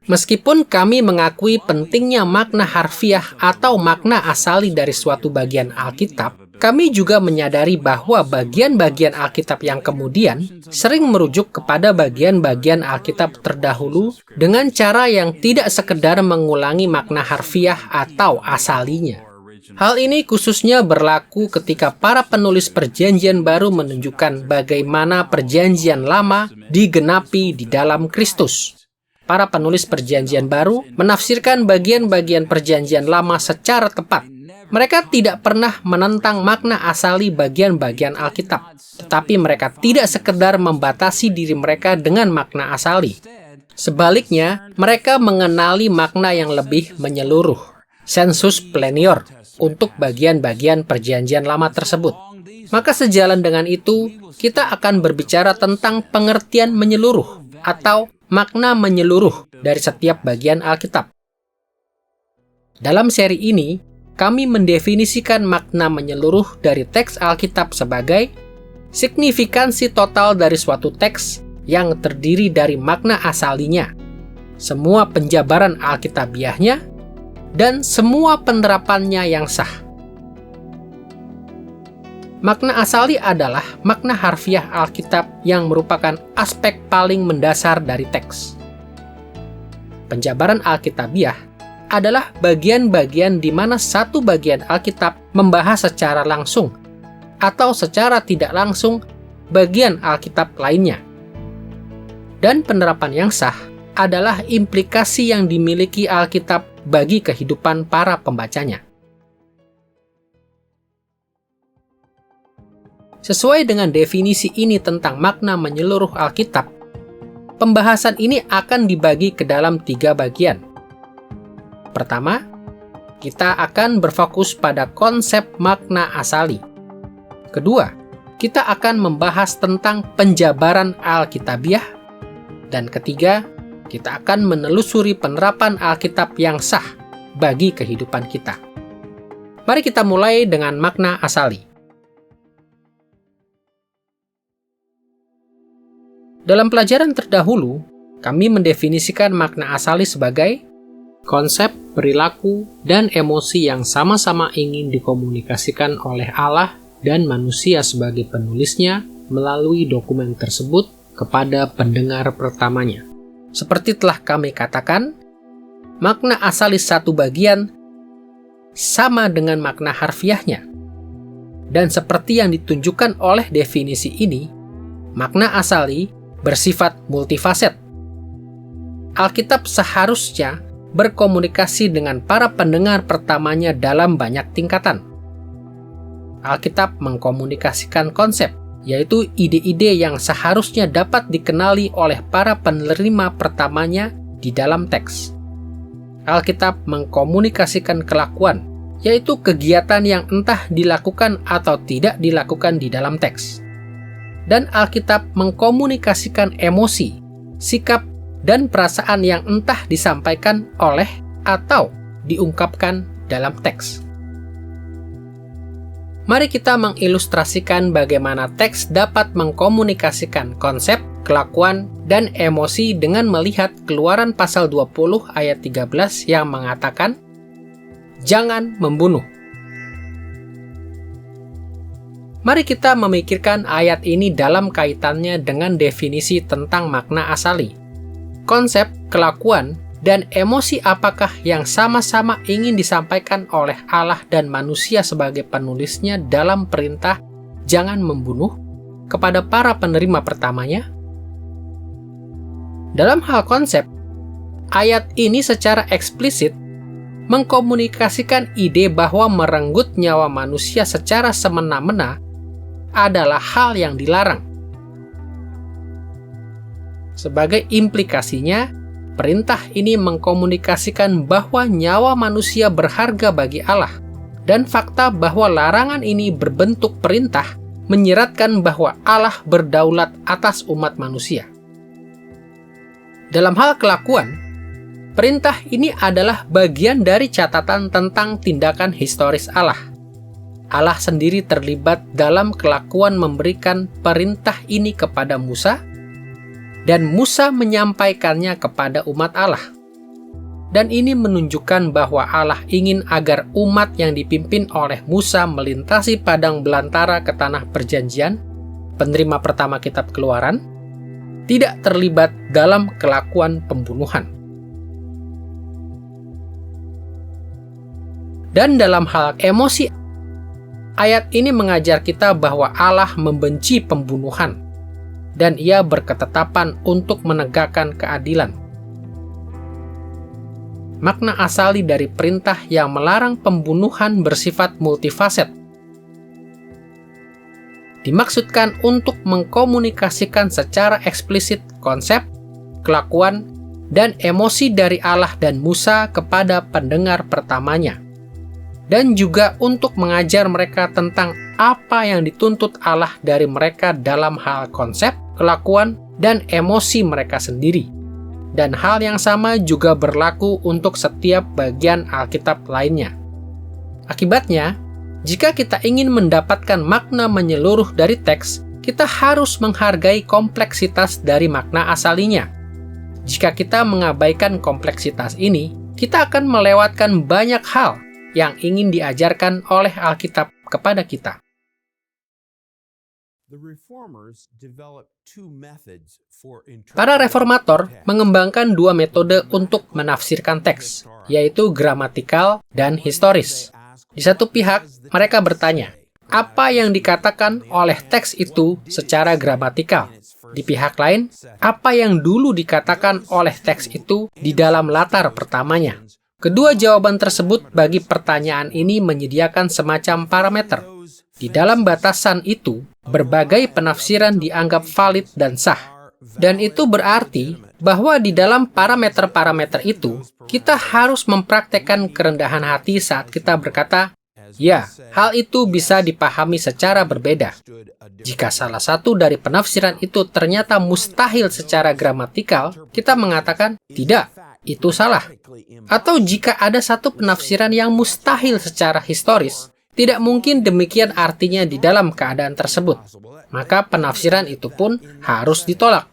Meskipun kami mengakui pentingnya makna harfiah atau makna asali dari suatu bagian Alkitab, kami juga menyadari bahwa bagian-bagian Alkitab yang kemudian sering merujuk kepada bagian-bagian Alkitab terdahulu dengan cara yang tidak sekedar mengulangi makna harfiah atau asalinya. Hal ini khususnya berlaku ketika para penulis Perjanjian Baru menunjukkan bagaimana Perjanjian Lama digenapi di dalam Kristus. Para penulis Perjanjian Baru menafsirkan bagian-bagian Perjanjian Lama secara tepat. Mereka tidak pernah menentang makna asali bagian-bagian Alkitab, tetapi mereka tidak sekedar membatasi diri mereka dengan makna asali. Sebaliknya, mereka mengenali makna yang lebih menyeluruh, sensus plenior, untuk bagian-bagian Perjanjian Lama tersebut. Maka sejalan dengan itu, kita akan berbicara tentang pengertian menyeluruh atau makna menyeluruh dari setiap bagian Alkitab. Dalam seri ini, kami mendefinisikan makna menyeluruh dari teks Alkitab sebagai signifikansi total dari suatu teks yang terdiri dari makna asalinya, semua penjabaran Alkitabiahnya, dan semua penerapannya yang sah. Makna asali adalah makna harfiah Alkitab yang merupakan aspek paling mendasar dari teks. Penjabaran Alkitabiah adalah bagian-bagian di mana satu bagian Alkitab membahas secara langsung atau secara tidak langsung bagian Alkitab lainnya. Dan penerapan yang sah adalah implikasi yang dimiliki Alkitab bagi kehidupan para pembacanya. Sesuai dengan definisi ini tentang makna menyeluruh Alkitab, pembahasan ini akan dibagi ke dalam 3 bagian. Pertama, kita akan berfokus pada konsep makna asali. Kedua, kita akan membahas tentang penjabaran Alkitabiah. Dan ketiga, kita akan menelusuri penerapan Alkitab yang sah bagi kehidupan kita. Mari kita mulai dengan makna asali. Dalam pelajaran terdahulu, kami mendefinisikan makna asali sebagai konsep, perilaku, dan emosi yang sama-sama ingin dikomunikasikan oleh Allah dan manusia sebagai penulisnya melalui dokumen tersebut kepada pendengar pertamanya. Seperti telah kami katakan, makna asali satu bagian sama dengan makna harfiahnya. Dan seperti yang ditunjukkan oleh definisi ini, makna asali bersifat multifaset. Alkitab seharusnya berkomunikasi dengan para pendengar pertamanya dalam banyak tingkatan. Alkitab mengkomunikasikan konsep, yaitu ide-ide yang seharusnya dapat dikenali oleh para penerima pertamanya di dalam teks. Alkitab mengkomunikasikan kelakuan, yaitu kegiatan yang entah dilakukan atau tidak dilakukan di dalam teks. Dan Alkitab mengkomunikasikan emosi, sikap, dan perasaan yang entah disampaikan oleh atau diungkapkan dalam teks. Mari kita mengilustrasikan bagaimana teks dapat mengkomunikasikan konsep, kelakuan, dan emosi dengan melihat Keluaran pasal 20 ayat 13 yang mengatakan, "Jangan membunuh." Mari kita memikirkan ayat ini dalam kaitannya dengan definisi tentang makna asali. Konsep, kelakuan, dan emosi apakah yang sama-sama ingin disampaikan oleh Allah dan manusia sebagai penulisnya dalam perintah "jangan membunuh" kepada para penerima pertamanya? Dalam hal konsep, ayat ini secara eksplisit mengkomunikasikan ide bahwa merenggut nyawa manusia secara semena-mena adalah hal yang dilarang. Sebagai implikasinya, perintah ini mengkomunikasikan bahwa nyawa manusia berharga bagi Allah, dan fakta bahwa larangan ini berbentuk perintah menyeratkan bahwa Allah berdaulat atas umat manusia. Dalam hal kelakuan, perintah ini adalah bagian dari catatan tentang tindakan historis Allah. Allah sendiri terlibat dalam kelakuan memberikan perintah ini kepada Musa, dan Musa menyampaikannya kepada umat Allah. Dan ini menunjukkan bahwa Allah ingin agar umat yang dipimpin oleh Musa melintasi padang belantara ke tanah perjanjian, penerima pertama kitab Keluaran, tidak terlibat dalam kelakuan pembunuhan. Dan dalam hal emosi, ayat ini mengajar kita bahwa Allah membenci pembunuhan, dan Ia berketetapan untuk menegakkan keadilan. Makna asali dari perintah yang melarang pembunuhan bersifat multifaset. Dimaksudkan untuk mengkomunikasikan secara eksplisit konsep, kelakuan, dan emosi dari Allah dan Musa kepada pendengar pertamanya, dan juga untuk mengajar mereka tentang apa yang dituntut Allah dari mereka dalam hal konsep, kelakuan, dan emosi mereka sendiri. Dan hal yang sama juga berlaku untuk setiap bagian Alkitab lainnya. Akibatnya, jika kita ingin mendapatkan makna menyeluruh dari teks, kita harus menghargai kompleksitas dari makna asalinya. Jika kita mengabaikan kompleksitas ini, kita akan melewatkan banyak hal yang ingin diajarkan oleh Alkitab kepada kita. Para reformator mengembangkan dua metode untuk menafsirkan teks, yaitu gramatikal dan historis. Di satu pihak, mereka bertanya, apa yang dikatakan oleh teks itu secara gramatikal? Di pihak lain, apa yang dulu dikatakan oleh teks itu di dalam latar pertamanya? Kedua jawaban tersebut bagi pertanyaan ini menyediakan semacam parameter. Di dalam batasan itu, berbagai penafsiran dianggap valid dan sah. Dan itu berarti bahwa di dalam parameter-parameter itu, kita harus mempraktekkan kerendahan hati saat kita berkata, Ya, hal itu bisa dipahami secara berbeda. Jika salah satu dari penafsiran itu ternyata mustahil secara gramatikal, kita mengatakan, tidak, itu salah. Atau jika ada satu penafsiran yang mustahil secara historis, tidak mungkin demikian artinya di dalam keadaan tersebut, maka penafsiran itu pun harus ditolak.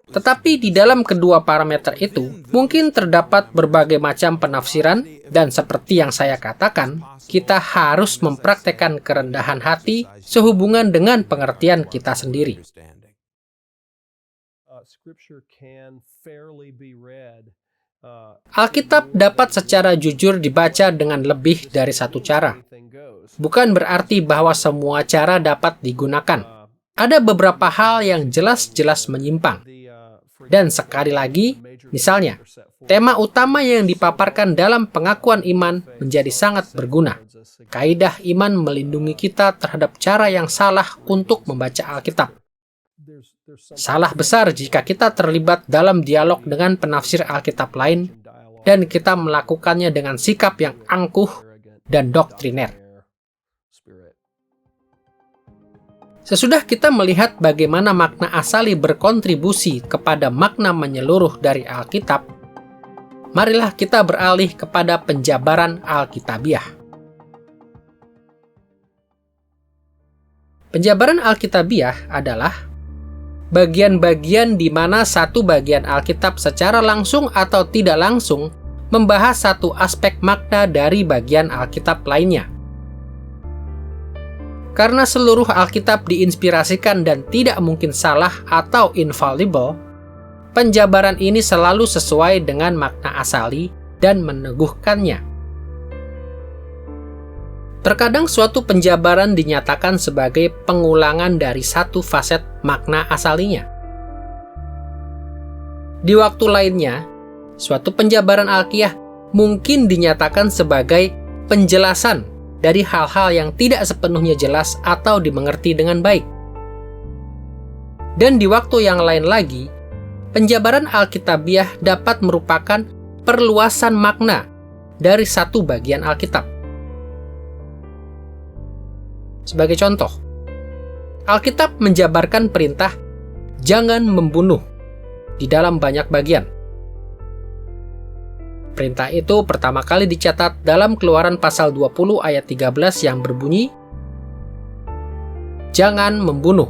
Tetapi di dalam kedua parameter itu, mungkin terdapat berbagai macam penafsiran, dan seperti yang saya katakan, kita harus mempraktekkan kerendahan hati sehubungan dengan pengertian kita sendiri. Alkitab dapat secara jujur dibaca dengan lebih dari satu cara. Bukan berarti bahwa semua cara dapat digunakan. Ada beberapa hal yang jelas-jelas menyimpang. Dan sekali lagi, misalnya, tema utama yang dipaparkan dalam pengakuan iman menjadi sangat berguna. Kaidah iman melindungi kita terhadap cara yang salah untuk membaca Alkitab. Salah besar jika kita terlibat dalam dialog dengan penafsir Alkitab lain, dan kita melakukannya dengan sikap yang angkuh dan doktriner. Sesudah kita melihat bagaimana makna asali berkontribusi kepada makna menyeluruh dari Alkitab, marilah kita beralih kepada penjabaran Alkitabiah. Penjabaran Alkitabiah adalah bagian-bagian di mana satu bagian Alkitab secara langsung atau tidak langsung membahas satu aspek makna dari bagian Alkitab lainnya. Karena seluruh Alkitab diinspirasikan dan tidak mungkin salah atau infallible, penjabaran ini selalu sesuai dengan makna asali dan meneguhkannya. Terkadang suatu penjabaran dinyatakan sebagai pengulangan dari satu faset makna asalinya. Di waktu lainnya, suatu penjabaran alkiah mungkin dinyatakan sebagai penjelasan dari hal-hal yang tidak sepenuhnya jelas atau dimengerti dengan baik. Dan di waktu yang lain lagi, penjabaran Alkitabiah dapat merupakan perluasan makna dari satu bagian Alkitab. Sebagai contoh, Alkitab menjabarkan perintah jangan membunuh di dalam banyak bagian. Perintah itu pertama kali dicatat dalam Keluaran pasal 20 ayat 13 yang berbunyi, jangan membunuh.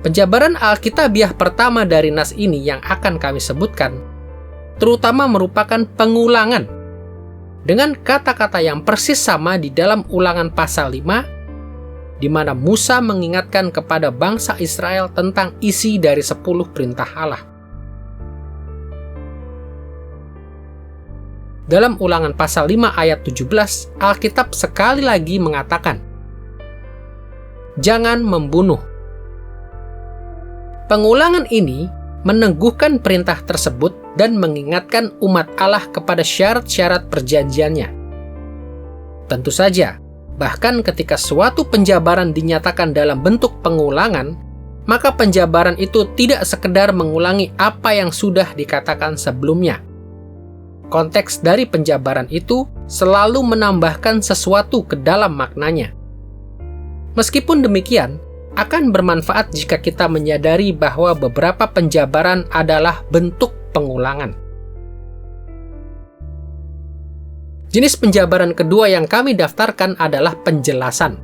Penjabaran Alkitabiah pertama dari nas ini yang akan kami sebutkan, terutama merupakan pengulangan dengan kata-kata yang persis sama di dalam Ulangan pasal 5, di mana Musa mengingatkan kepada bangsa Israel tentang isi dari 10 perintah Allah. Dalam Ulangan pasal 5 ayat 17, Alkitab sekali lagi mengatakan, jangan membunuh. Pengulangan ini meneguhkan perintah tersebut dan mengingatkan umat Allah kepada syarat-syarat perjanjiannya. Tentu saja, bahkan ketika suatu penjabaran dinyatakan dalam bentuk pengulangan, maka penjabaran itu tidak sekedar mengulangi apa yang sudah dikatakan sebelumnya. Konteks dari penjabaran itu selalu menambahkan sesuatu ke dalam maknanya. Meskipun demikian, akan bermanfaat jika kita menyadari bahwa beberapa penjabaran adalah bentuk pengulangan. Jenis penjabaran kedua yang kami daftarkan adalah penjelasan.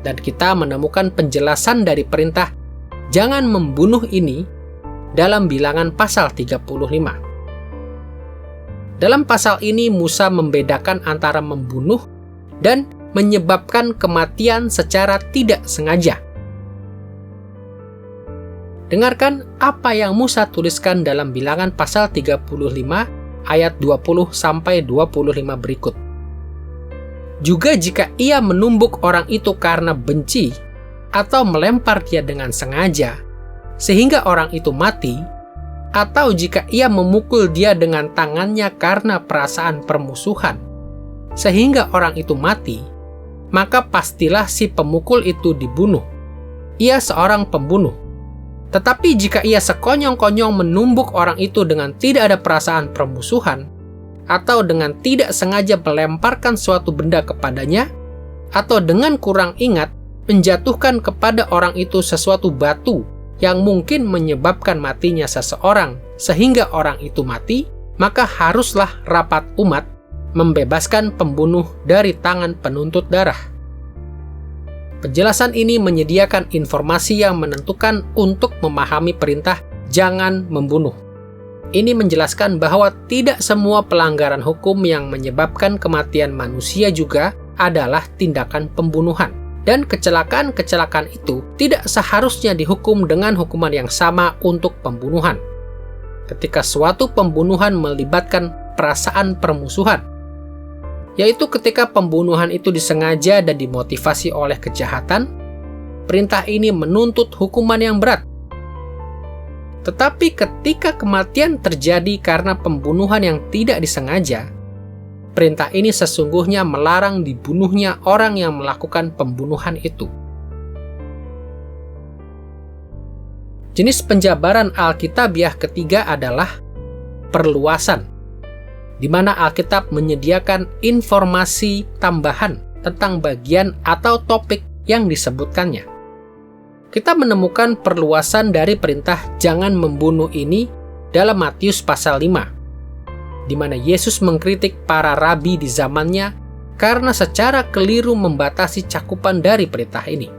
Dan kita menemukan penjelasan dari perintah jangan membunuh ini dalam Bilangan pasal 35. Dalam pasal ini, Musa membedakan antara membunuh dan menyebabkan kematian secara tidak sengaja. Dengarkan apa yang Musa tuliskan dalam Bilangan pasal 35 ayat 20-25 berikut. Juga jika ia menumbuk orang itu karena benci atau melempar dia dengan sengaja, sehingga orang itu mati, atau jika ia memukul dia dengan tangannya karena perasaan permusuhan, sehingga orang itu mati, maka pastilah si pemukul itu dibunuh. Ia seorang pembunuh. Tetapi jika ia sekonyong-konyong menumbuk orang itu dengan tidak ada perasaan permusuhan, atau dengan tidak sengaja melemparkan suatu benda kepadanya, atau dengan kurang ingat menjatuhkan kepada orang itu sesuatu batu yang mungkin menyebabkan matinya seseorang sehingga orang itu mati, maka haruslah rapat umat membebaskan pembunuh dari tangan penuntut darah. Penjelasan ini menyediakan informasi yang menentukan untuk memahami perintah jangan membunuh. Ini menjelaskan bahwa tidak semua pelanggaran hukum yang menyebabkan kematian manusia juga adalah tindakan pembunuhan. Dan kecelakaan-kecelakaan itu tidak seharusnya dihukum dengan hukuman yang sama untuk pembunuhan. Ketika suatu pembunuhan melibatkan perasaan permusuhan, yaitu ketika pembunuhan itu disengaja dan dimotivasi oleh kejahatan, perintah ini menuntut hukuman yang berat. Tetapi ketika kematian terjadi karena pembunuhan yang tidak disengaja, perintah ini sesungguhnya melarang dibunuhnya orang yang melakukan pembunuhan itu. Jenis penjabaran Alkitabiah ketiga adalah perluasan, di mana Alkitab menyediakan informasi tambahan tentang bagian atau topik yang disebutkannya. Kita menemukan perluasan dari perintah jangan membunuh ini dalam Matius pasal 5. Di mana Yesus mengkritik para rabi di zamannya karena secara keliru membatasi cakupan dari perintah ini.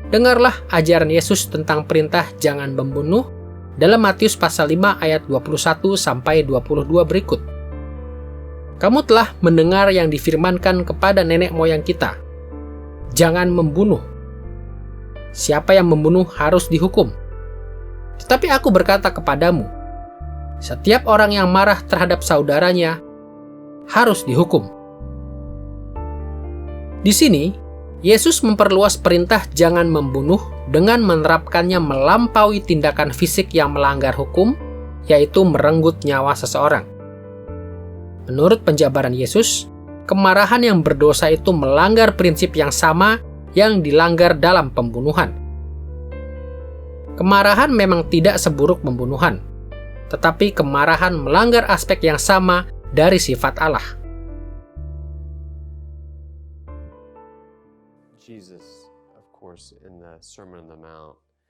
Dengarlah ajaran Yesus tentang perintah jangan membunuh dalam Matius pasal 5 ayat 21 sampai 22 berikut. Kamu telah mendengar yang difirmankan kepada nenek moyang kita, jangan membunuh. Siapa yang membunuh harus dihukum. Tetapi aku berkata kepadamu, setiap orang yang marah terhadap saudaranya harus dihukum. Di sini, Yesus memperluas perintah jangan membunuh dengan menerapkannya melampaui tindakan fisik yang melanggar hukum, yaitu merenggut nyawa seseorang. Menurut penjabaran Yesus, kemarahan yang berdosa itu melanggar prinsip yang sama yang dilanggar dalam pembunuhan. Kemarahan memang tidak seburuk pembunuhan, tetapi kemarahan melanggar aspek yang sama dari sifat Allah.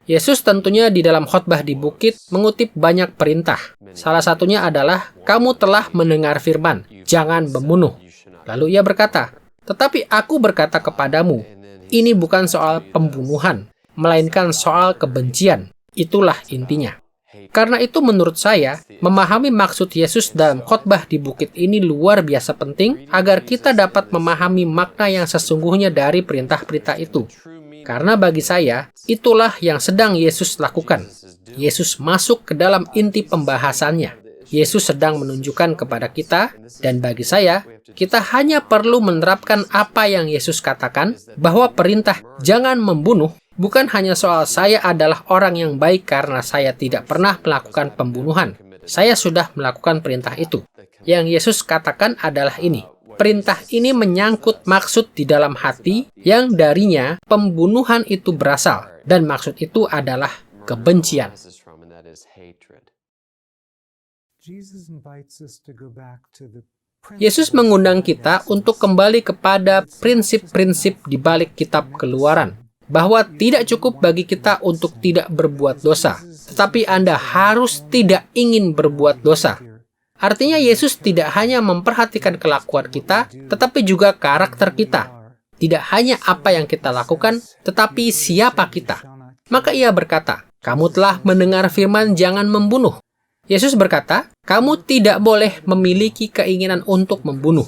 Yesus tentunya di dalam khotbah di bukit mengutip banyak perintah. Salah satunya adalah, kamu telah mendengar firman, jangan membunuh. Lalu ia berkata, tetapi aku berkata kepadamu, ini bukan soal pembunuhan, melainkan soal kebencian. Itulah intinya. Karena itu menurut saya, memahami maksud Yesus dalam khotbah di bukit ini luar biasa penting agar kita dapat memahami makna yang sesungguhnya dari perintah-perintah itu. Karena bagi saya, itulah yang sedang Yesus lakukan. Yesus masuk ke dalam inti pembahasannya. Yesus sedang menunjukkan kepada kita, dan bagi saya, kita hanya perlu menerapkan apa yang Yesus katakan, bahwa perintah jangan membunuh bukan hanya soal saya adalah orang yang baik karena saya tidak pernah melakukan pembunuhan. Saya sudah melakukan perintah itu. Yang Yesus katakan adalah ini. Perintah ini menyangkut maksud di dalam hati yang darinya pembunuhan itu berasal. Dan maksud itu adalah kebencian. Yesus mengundang kita untuk kembali kepada prinsip-prinsip di balik kitab Keluaran. Bahwa tidak cukup bagi kita untuk tidak berbuat dosa, tetapi Anda harus tidak ingin berbuat dosa. Artinya Yesus tidak hanya memperhatikan kelakuan kita, tetapi juga karakter kita. Tidak hanya apa yang kita lakukan, tetapi siapa kita. Maka ia berkata, kamu telah mendengar firman jangan membunuh. Yesus berkata, kamu tidak boleh memiliki keinginan untuk membunuh.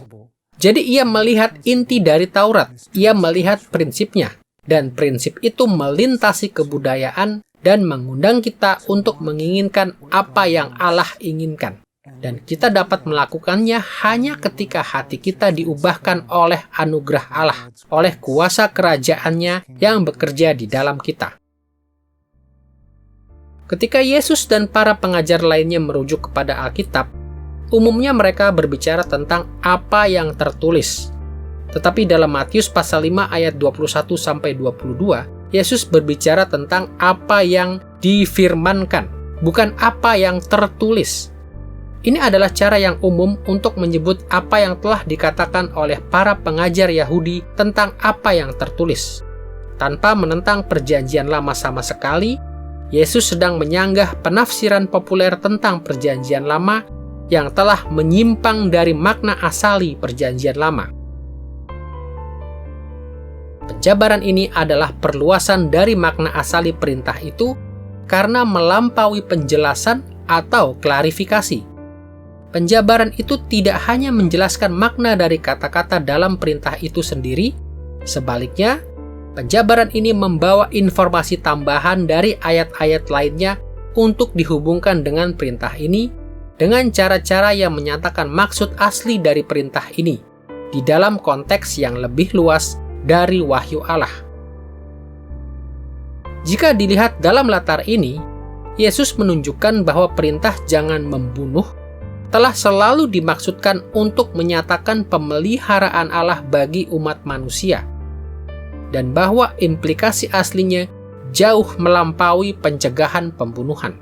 Jadi ia melihat inti dari Taurat, ia melihat prinsipnya. Dan prinsip itu melintasi kebudayaan dan mengundang kita untuk menginginkan apa yang Allah inginkan. Dan kita dapat melakukannya hanya ketika hati kita diubahkan oleh anugerah Allah, oleh kuasa kerajaannya yang bekerja di dalam kita. Ketika Yesus dan para pengajar lainnya merujuk kepada Alkitab, umumnya mereka berbicara tentang apa yang tertulis. Tetapi dalam Matius pasal 5 ayat 21-22, Yesus berbicara tentang apa yang difirmankan. bukan apa yang tertulis. Ini adalah cara yang umum untuk menyebut apa yang telah dikatakan oleh para pengajar Yahudi tentang apa yang tertulis. Tanpa menentang Perjanjian Lama sama sekali, Yesus sedang menyanggah penafsiran populer tentang Perjanjian Lama yang telah menyimpang dari makna asali Perjanjian Lama. Penjabaran ini adalah perluasan dari makna asali perintah itu karena melampaui penjelasan atau klarifikasi. Penjabaran itu tidak hanya menjelaskan makna dari kata-kata dalam perintah itu sendiri, sebaliknya, penjabaran ini membawa informasi tambahan dari ayat-ayat lainnya untuk dihubungkan dengan perintah ini dengan cara-cara yang menyatakan maksud asli dari perintah ini di dalam konteks yang lebih luas dari wahyu Allah. Jika dilihat dalam latar ini, Yesus menunjukkan bahwa perintah jangan membunuh telah selalu dimaksudkan untuk menyatakan pemeliharaan Allah bagi umat manusia, dan bahwa implikasi aslinya jauh melampaui pencegahan pembunuhan.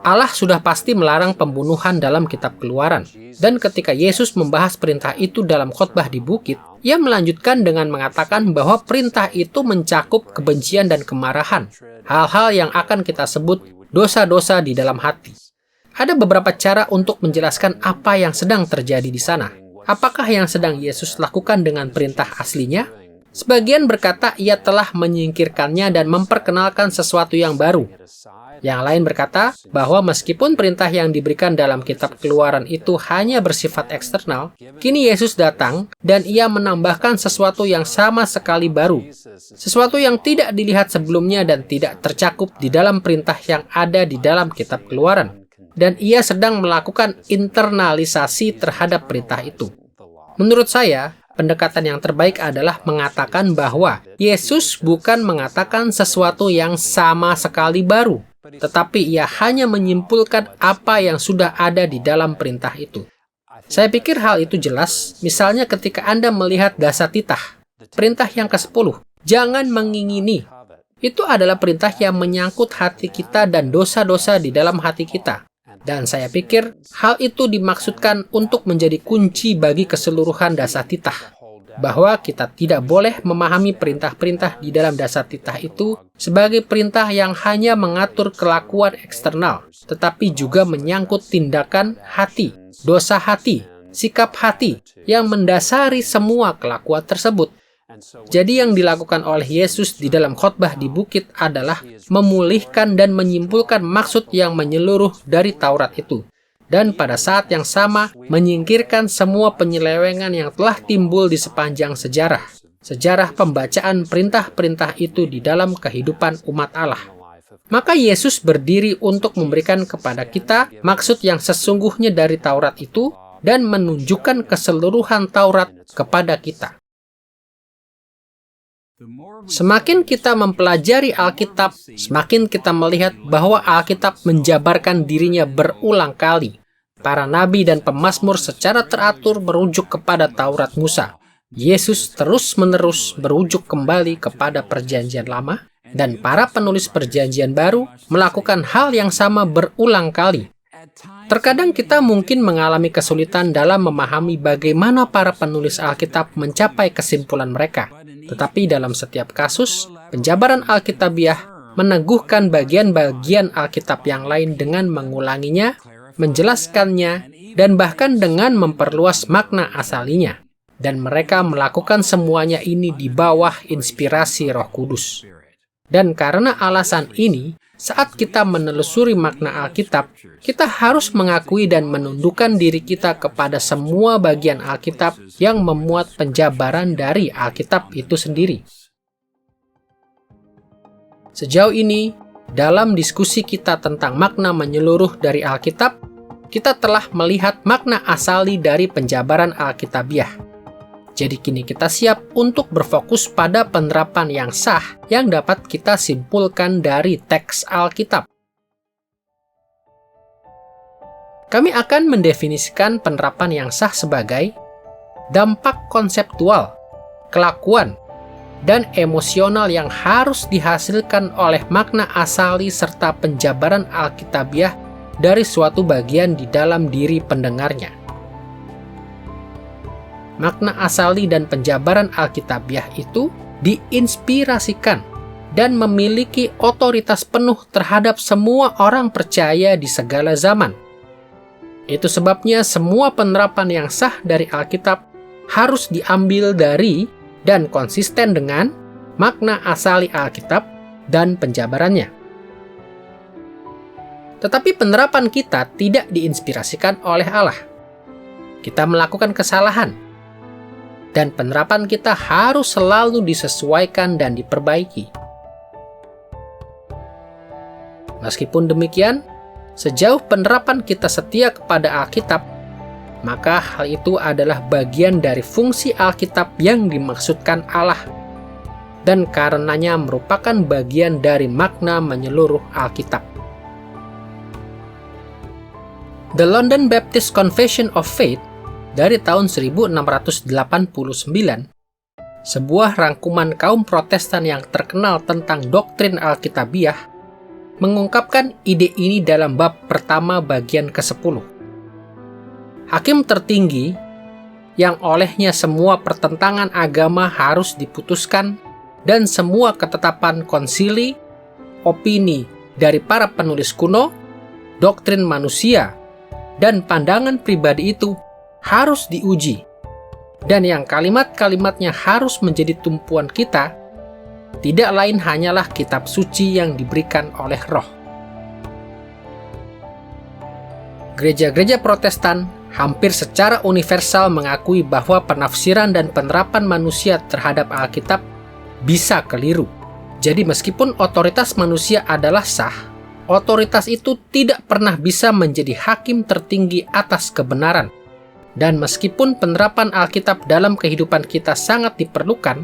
Allah sudah pasti melarang pembunuhan dalam kitab Keluaran, dan ketika Yesus membahas perintah itu dalam khotbah di bukit, Ia melanjutkan dengan mengatakan bahwa perintah itu mencakup kebencian dan kemarahan, hal-hal yang akan kita sebut dosa-dosa di dalam hati. Ada beberapa cara untuk menjelaskan apa yang sedang terjadi di sana. Apakah yang sedang Yesus lakukan dengan perintah aslinya? Sebagian berkata ia telah menyingkirkannya dan memperkenalkan sesuatu yang baru. Yang lain berkata bahwa meskipun perintah yang diberikan dalam kitab Keluaran itu hanya bersifat eksternal, kini Yesus datang dan ia menambahkan sesuatu yang sama sekali baru. Sesuatu yang tidak dilihat sebelumnya dan tidak tercakup di dalam perintah yang ada di dalam kitab Keluaran. Dan ia sedang melakukan internalisasi terhadap perintah itu. Menurut saya, pendekatan yang terbaik adalah mengatakan bahwa Yesus bukan mengatakan sesuatu yang sama sekali baru, tetapi ia hanya menyimpulkan apa yang sudah ada di dalam perintah itu. Saya pikir hal itu jelas, misalnya ketika Anda melihat dasatitah, perintah yang ke-10, jangan mengingini. Itu adalah perintah yang menyangkut hati kita dan dosa-dosa di dalam hati kita. Dan saya pikir hal itu dimaksudkan untuk menjadi kunci bagi keseluruhan dasatitah, bahwa kita tidak boleh memahami perintah-perintah di dalam dasatitah itu sebagai perintah yang hanya mengatur kelakuan eksternal, tetapi juga menyangkut tindakan hati, dosa hati, sikap hati yang mendasari semua kelakuan tersebut. Jadi yang dilakukan oleh Yesus di dalam khotbah di bukit adalah memulihkan dan menyimpulkan maksud yang menyeluruh dari Taurat itu. Dan pada saat yang sama, menyingkirkan semua penyelewengan yang telah timbul di sepanjang sejarah. Sejarah pembacaan perintah-perintah itu di dalam kehidupan umat Allah. Maka Yesus berdiri untuk memberikan kepada kita maksud yang sesungguhnya dari Taurat itu dan menunjukkan keseluruhan Taurat kepada kita. Semakin kita mempelajari Alkitab, semakin kita melihat bahwa Alkitab menjabarkan dirinya berulang kali. Para nabi dan pemazmur secara teratur merujuk kepada Taurat Musa. Yesus terus-menerus merujuk kembali kepada Perjanjian Lama, dan para penulis Perjanjian Baru melakukan hal yang sama berulang kali. Terkadang kita mungkin mengalami kesulitan dalam memahami bagaimana para penulis Alkitab mencapai kesimpulan mereka. Tetapi dalam setiap kasus, penjabaran Alkitabiah meneguhkan bagian-bagian Alkitab yang lain dengan mengulanginya, menjelaskannya, dan bahkan dengan memperluas makna asalinya. Dan mereka melakukan semuanya ini di bawah inspirasi Roh Kudus. Dan karena alasan ini, saat kita menelusuri makna Alkitab, kita harus mengakui dan menundukkan diri kita kepada semua bagian Alkitab yang memuat penjabaran dari Alkitab itu sendiri. Sejauh ini, dalam diskusi kita tentang makna menyeluruh dari Alkitab, kita telah melihat makna asali dari penjabaran Alkitabiah. Jadi kini kita siap untuk berfokus pada penerapan yang sah yang dapat kita simpulkan dari teks Alkitab. Kami akan mendefinisikan penerapan yang sah sebagai dampak konseptual, kelakuan, dan emosional yang harus dihasilkan oleh makna asali serta penjabaran Alkitabiah dari suatu bagian di dalam diri pendengarnya. Makna asali dan penjabaran Alkitabiah itu diinspirasikan dan memiliki otoritas penuh terhadap semua orang percaya di segala zaman. Itu sebabnya semua penerapan yang sah dari Alkitab harus diambil dari dan konsisten dengan makna asali Alkitab dan penjabarannya. Tetapi penerapan kita tidak diinspirasikan oleh Allah. Kita melakukan kesalahan, dan penerapan kita harus selalu disesuaikan dan diperbaiki. Meskipun demikian, sejauh penerapan kita setia kepada Alkitab, maka hal itu adalah bagian dari fungsi Alkitab yang dimaksudkan Allah, dan karenanya merupakan bagian dari makna menyeluruh Alkitab. The London Baptist Confession of Faith dari tahun 1689, sebuah rangkuman kaum Protestan yang terkenal tentang doktrin Alkitabiah, mengungkapkan ide ini dalam bab pertama bagian ke-10. Hakim tertinggi yang olehnya semua pertentangan agama harus diputuskan dan semua ketetapan konsili, opini dari para penulis kuno, doktrin manusia, dan pandangan pribadi itu harus diuji. Dan yang kalimat-kalimatnya harus menjadi tumpuan kita, tidak lain hanyalah kitab suci yang diberikan oleh Roh. Gereja-gereja Protestan hampir secara universal mengakui bahwa penafsiran dan penerapan manusia terhadap Alkitab bisa keliru. Jadi meskipun otoritas manusia adalah sah, otoritas itu tidak pernah bisa menjadi hakim tertinggi atas kebenaran. Dan meskipun penerapan Alkitab dalam kehidupan kita sangat diperlukan,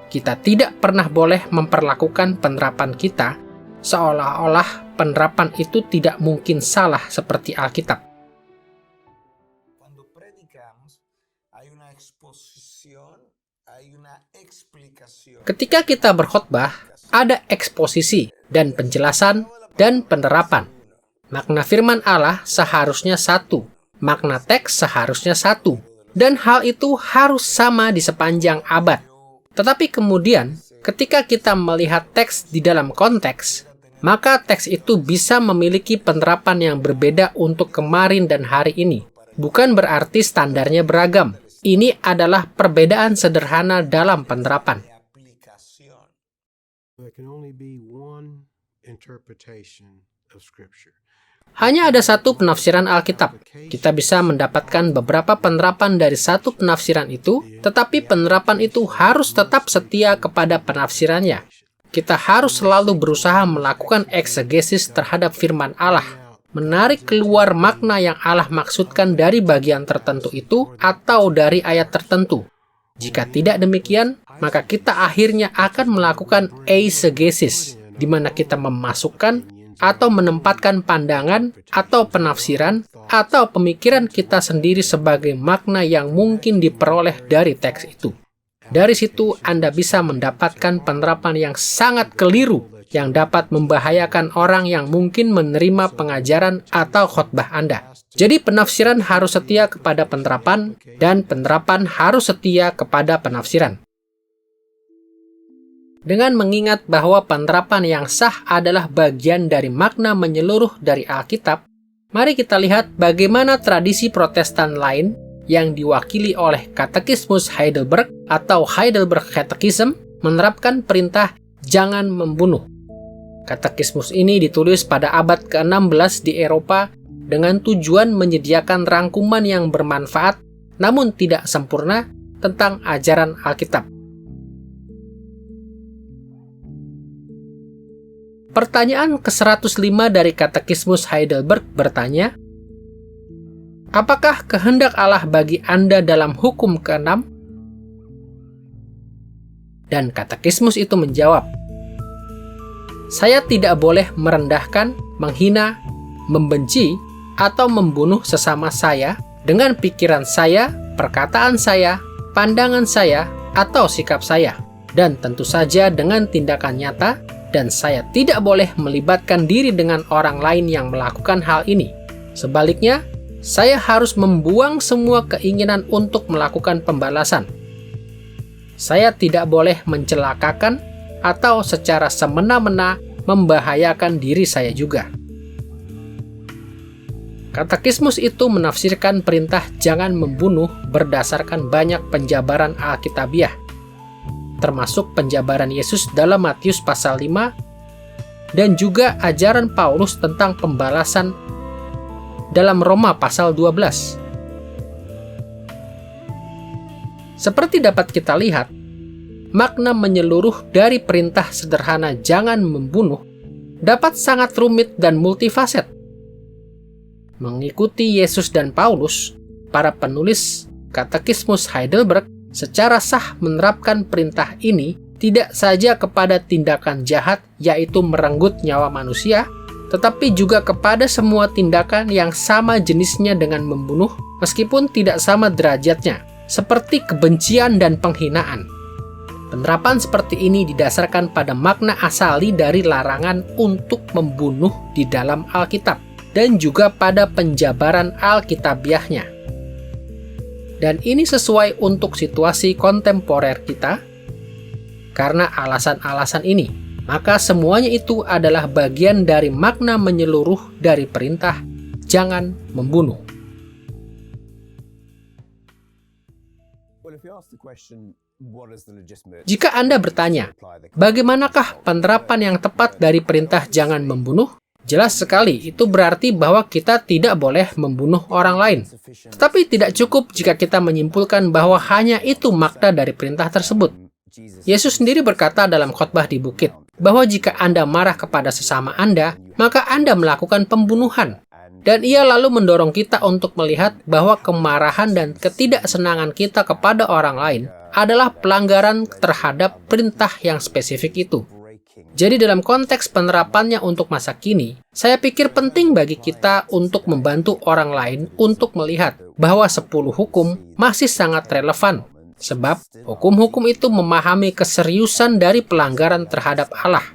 kita tidak pernah boleh memperlakukan penerapan kita seolah-olah penerapan itu tidak mungkin salah seperti Alkitab. Ketika kita berkhotbah, ada eksposisi dan penjelasan dan penerapan. Makna firman Allah seharusnya satu, makna teks seharusnya satu, dan hal itu harus sama di sepanjang abad. Tetapi kemudian, ketika kita melihat teks di dalam konteks, maka teks itu bisa memiliki penerapan yang berbeda untuk kemarin dan hari ini. Bukan berarti standarnya beragam. Ini adalah perbedaan sederhana dalam penerapan. Hanya ada satu penafsiran Alkitab. Kita bisa mendapatkan beberapa penerapan dari satu penafsiran itu, tetapi penerapan itu harus tetap setia kepada penafsirannya. Kita harus selalu berusaha melakukan eksegesis terhadap firman Allah, menarik keluar makna yang Allah maksudkan dari bagian tertentu itu atau dari ayat tertentu. Jika tidak demikian, maka kita akhirnya akan melakukan eisegesis, di mana kita memasukkan atau menempatkan pandangan atau penafsiran atau pemikiran kita sendiri sebagai makna yang mungkin diperoleh dari teks itu. Dari situ Anda bisa mendapatkan penerapan yang sangat keliru yang dapat membahayakan orang yang mungkin menerima pengajaran atau khotbah Anda. Jadi penafsiran harus setia kepada penerapan, dan penerapan harus setia kepada penafsiran. Dengan mengingat bahwa penerapan yang sah adalah bagian dari makna menyeluruh dari Alkitab, mari kita lihat bagaimana tradisi Protestan lain yang diwakili oleh Katekismus Heidelberg atau Heidelberg Catechism menerapkan perintah jangan membunuh. Katekismus ini ditulis pada abad ke-16 di Eropa dengan tujuan menyediakan rangkuman yang bermanfaat namun tidak sempurna tentang ajaran Alkitab. Pertanyaan ke-105 dari Katekismus Heidelberg bertanya, apakah kehendak Allah bagi Anda dalam hukum ke-6? Dan Katekismus itu menjawab, saya tidak boleh merendahkan, menghina, membenci, atau membunuh sesama saya dengan pikiran saya, perkataan saya, pandangan saya, atau sikap saya. dan tentu saja dengan tindakan nyata, dan saya tidak boleh melibatkan diri dengan orang lain yang melakukan hal ini. Sebaliknya, saya harus membuang semua keinginan untuk melakukan pembalasan. Saya tidak boleh mencelakakan atau secara semena-mena membahayakan diri saya juga. Katekismus itu menafsirkan perintah jangan membunuh berdasarkan banyak penjabaran Alkitabiah, termasuk penjabaran Yesus dalam Matius pasal 5, dan juga ajaran Paulus tentang pembalasan dalam Roma pasal 12. Seperti dapat kita lihat, makna menyeluruh dari perintah sederhana jangan membunuh dapat sangat rumit dan multifaset. Mengikuti Yesus dan Paulus, para penulis Katekismus Heidelberg secara sah menerapkan perintah ini tidak saja kepada tindakan jahat yaitu merenggut nyawa manusia, tetapi juga kepada semua tindakan yang sama jenisnya dengan membunuh meskipun tidak sama derajatnya, seperti kebencian dan penghinaan. Penerapan seperti ini didasarkan pada makna asali dari larangan untuk membunuh di dalam Alkitab, dan juga pada penjabaran Alkitabiahnya. Dan ini sesuai untuk situasi kontemporer kita. Karena alasan-alasan ini, maka semuanya itu adalah bagian dari makna menyeluruh dari perintah jangan membunuh. Jika Anda bertanya, bagaimanakah penerapan yang tepat dari perintah jangan membunuh? Jelas sekali, itu berarti bahwa kita tidak boleh membunuh orang lain. Tetapi tidak cukup jika kita menyimpulkan bahwa hanya itu makna dari perintah tersebut. Yesus sendiri berkata dalam khotbah di bukit, bahwa jika Anda marah kepada sesama Anda, maka Anda melakukan pembunuhan. Dan ia lalu mendorong kita untuk melihat bahwa kemarahan dan ketidaksenangan kita kepada orang lain adalah pelanggaran terhadap perintah yang spesifik itu. Jadi dalam konteks penerapannya untuk masa kini, saya pikir penting bagi kita untuk membantu orang lain untuk melihat bahwa 10 hukum masih sangat relevan. Sebab hukum-hukum itu memahami keseriusan dari pelanggaran terhadap Allah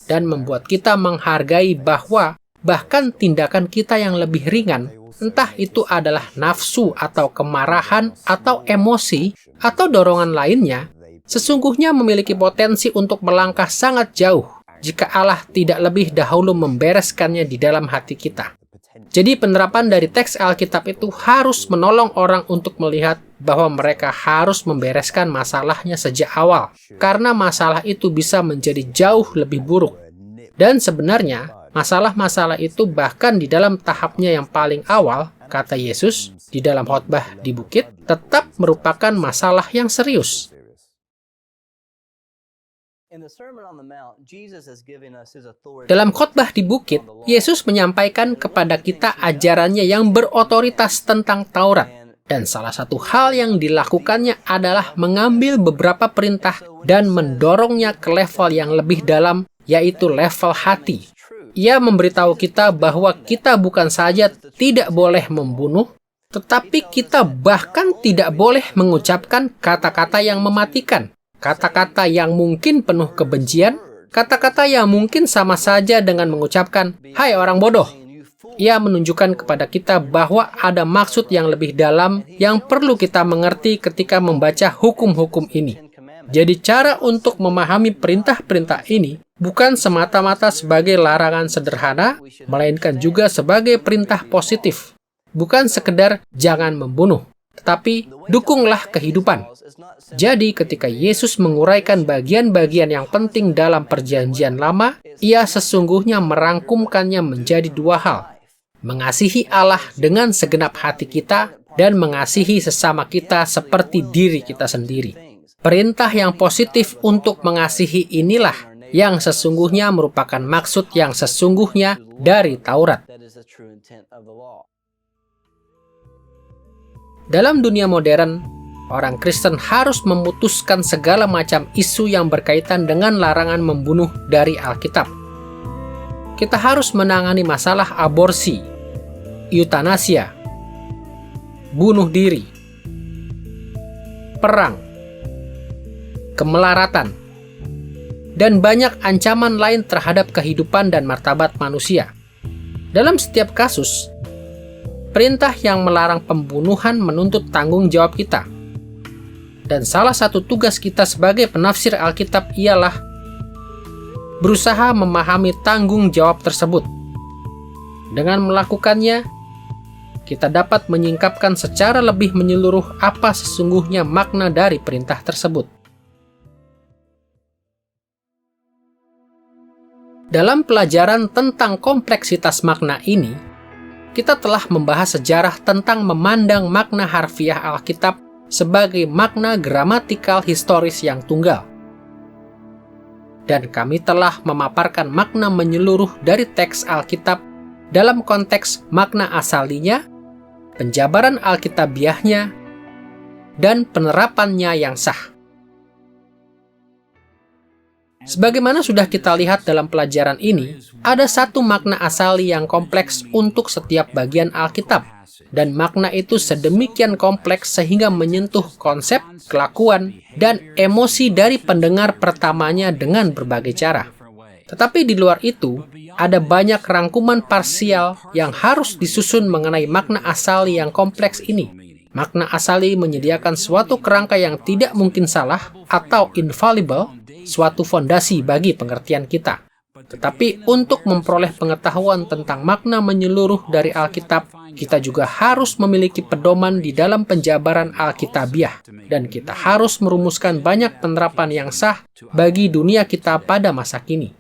dan membuat kita menghargai bahwa bahkan tindakan kita yang lebih ringan, entah itu adalah nafsu atau kemarahan atau emosi atau dorongan lainnya, sesungguhnya memiliki potensi untuk melangkah sangat jauh jika Allah tidak lebih dahulu membereskannya di dalam hati kita. Jadi penerapan dari teks Alkitab itu harus menolong orang untuk melihat bahwa mereka harus membereskan masalahnya sejak awal, karena masalah itu bisa menjadi jauh lebih buruk. Dan sebenarnya, masalah-masalah itu bahkan di dalam tahapnya yang paling awal, kata Yesus di dalam khotbah di bukit, tetap merupakan masalah yang serius. Dalam khotbah di bukit, Yesus menyampaikan kepada kita ajarannya yang berotoritas tentang Taurat. Dan salah satu hal yang dilakukannya adalah mengambil beberapa perintah dan mendorongnya ke level yang lebih dalam, yaitu level hati. Ia memberitahu kita bahwa kita bukan saja tidak boleh membunuh, tetapi kita bahkan tidak boleh mengucapkan kata-kata yang mematikan. Kata-kata yang mungkin penuh kebencian, kata-kata yang mungkin sama saja dengan mengucapkan, "Hai orang bodoh." Ia menunjukkan kepada kita bahwa ada maksud yang lebih dalam yang perlu kita mengerti ketika membaca hukum-hukum ini. Jadi cara untuk memahami perintah-perintah ini bukan semata-mata sebagai larangan sederhana, melainkan juga sebagai perintah positif. Bukan sekedar jangan membunuh, tetapi dukunglah kehidupan. Jadi ketika Yesus menguraikan bagian-bagian yang penting dalam Perjanjian Lama, ia sesungguhnya merangkumkannya menjadi dua hal. Mengasihi Allah dengan segenap hati kita dan mengasihi sesama kita seperti diri kita sendiri. Perintah yang positif untuk mengasihi inilah yang sesungguhnya merupakan maksud yang sesungguhnya dari Taurat. Dalam dunia modern, orang Kristen harus memutuskan segala macam isu yang berkaitan dengan larangan membunuh dari Alkitab. Kita harus menangani masalah aborsi, eutanasia, bunuh diri, perang, kemelaratan, dan banyak ancaman lain terhadap kehidupan dan martabat manusia. Dalam setiap kasus, perintah yang melarang pembunuhan menuntut tanggung jawab kita. Dan salah satu tugas kita sebagai penafsir Alkitab ialah berusaha memahami tanggung jawab tersebut. Dengan melakukannya, kita dapat menyingkapkan secara lebih menyeluruh apa sesungguhnya makna dari perintah tersebut. Dalam pelajaran tentang kompleksitas makna ini, kita telah membahas sejarah tentang memandang makna harfiah Alkitab sebagai makna gramatikal historis yang tunggal. Dan kami telah memaparkan makna menyeluruh dari teks Alkitab dalam konteks makna asalinya, penjabaran Alkitabiahnya, dan penerapannya yang sah. Sebagaimana sudah kita lihat dalam pelajaran ini, ada satu makna asali yang kompleks untuk setiap bagian Alkitab, dan makna itu sedemikian kompleks sehingga menyentuh konsep, kelakuan, dan emosi dari pendengar pertamanya dengan berbagai cara. Tetapi di luar itu, ada banyak rangkuman parsial yang harus disusun mengenai makna asali yang kompleks ini. Makna asali menyediakan suatu kerangka yang tidak mungkin salah atau infallible, suatu fondasi bagi pengertian kita. Tetapi untuk memperoleh pengetahuan tentang makna menyeluruh dari Alkitab, kita juga harus memiliki pedoman di dalam penjabaran Alkitabiah, dan kita harus merumuskan banyak penerapan yang sah bagi dunia kita pada masa kini.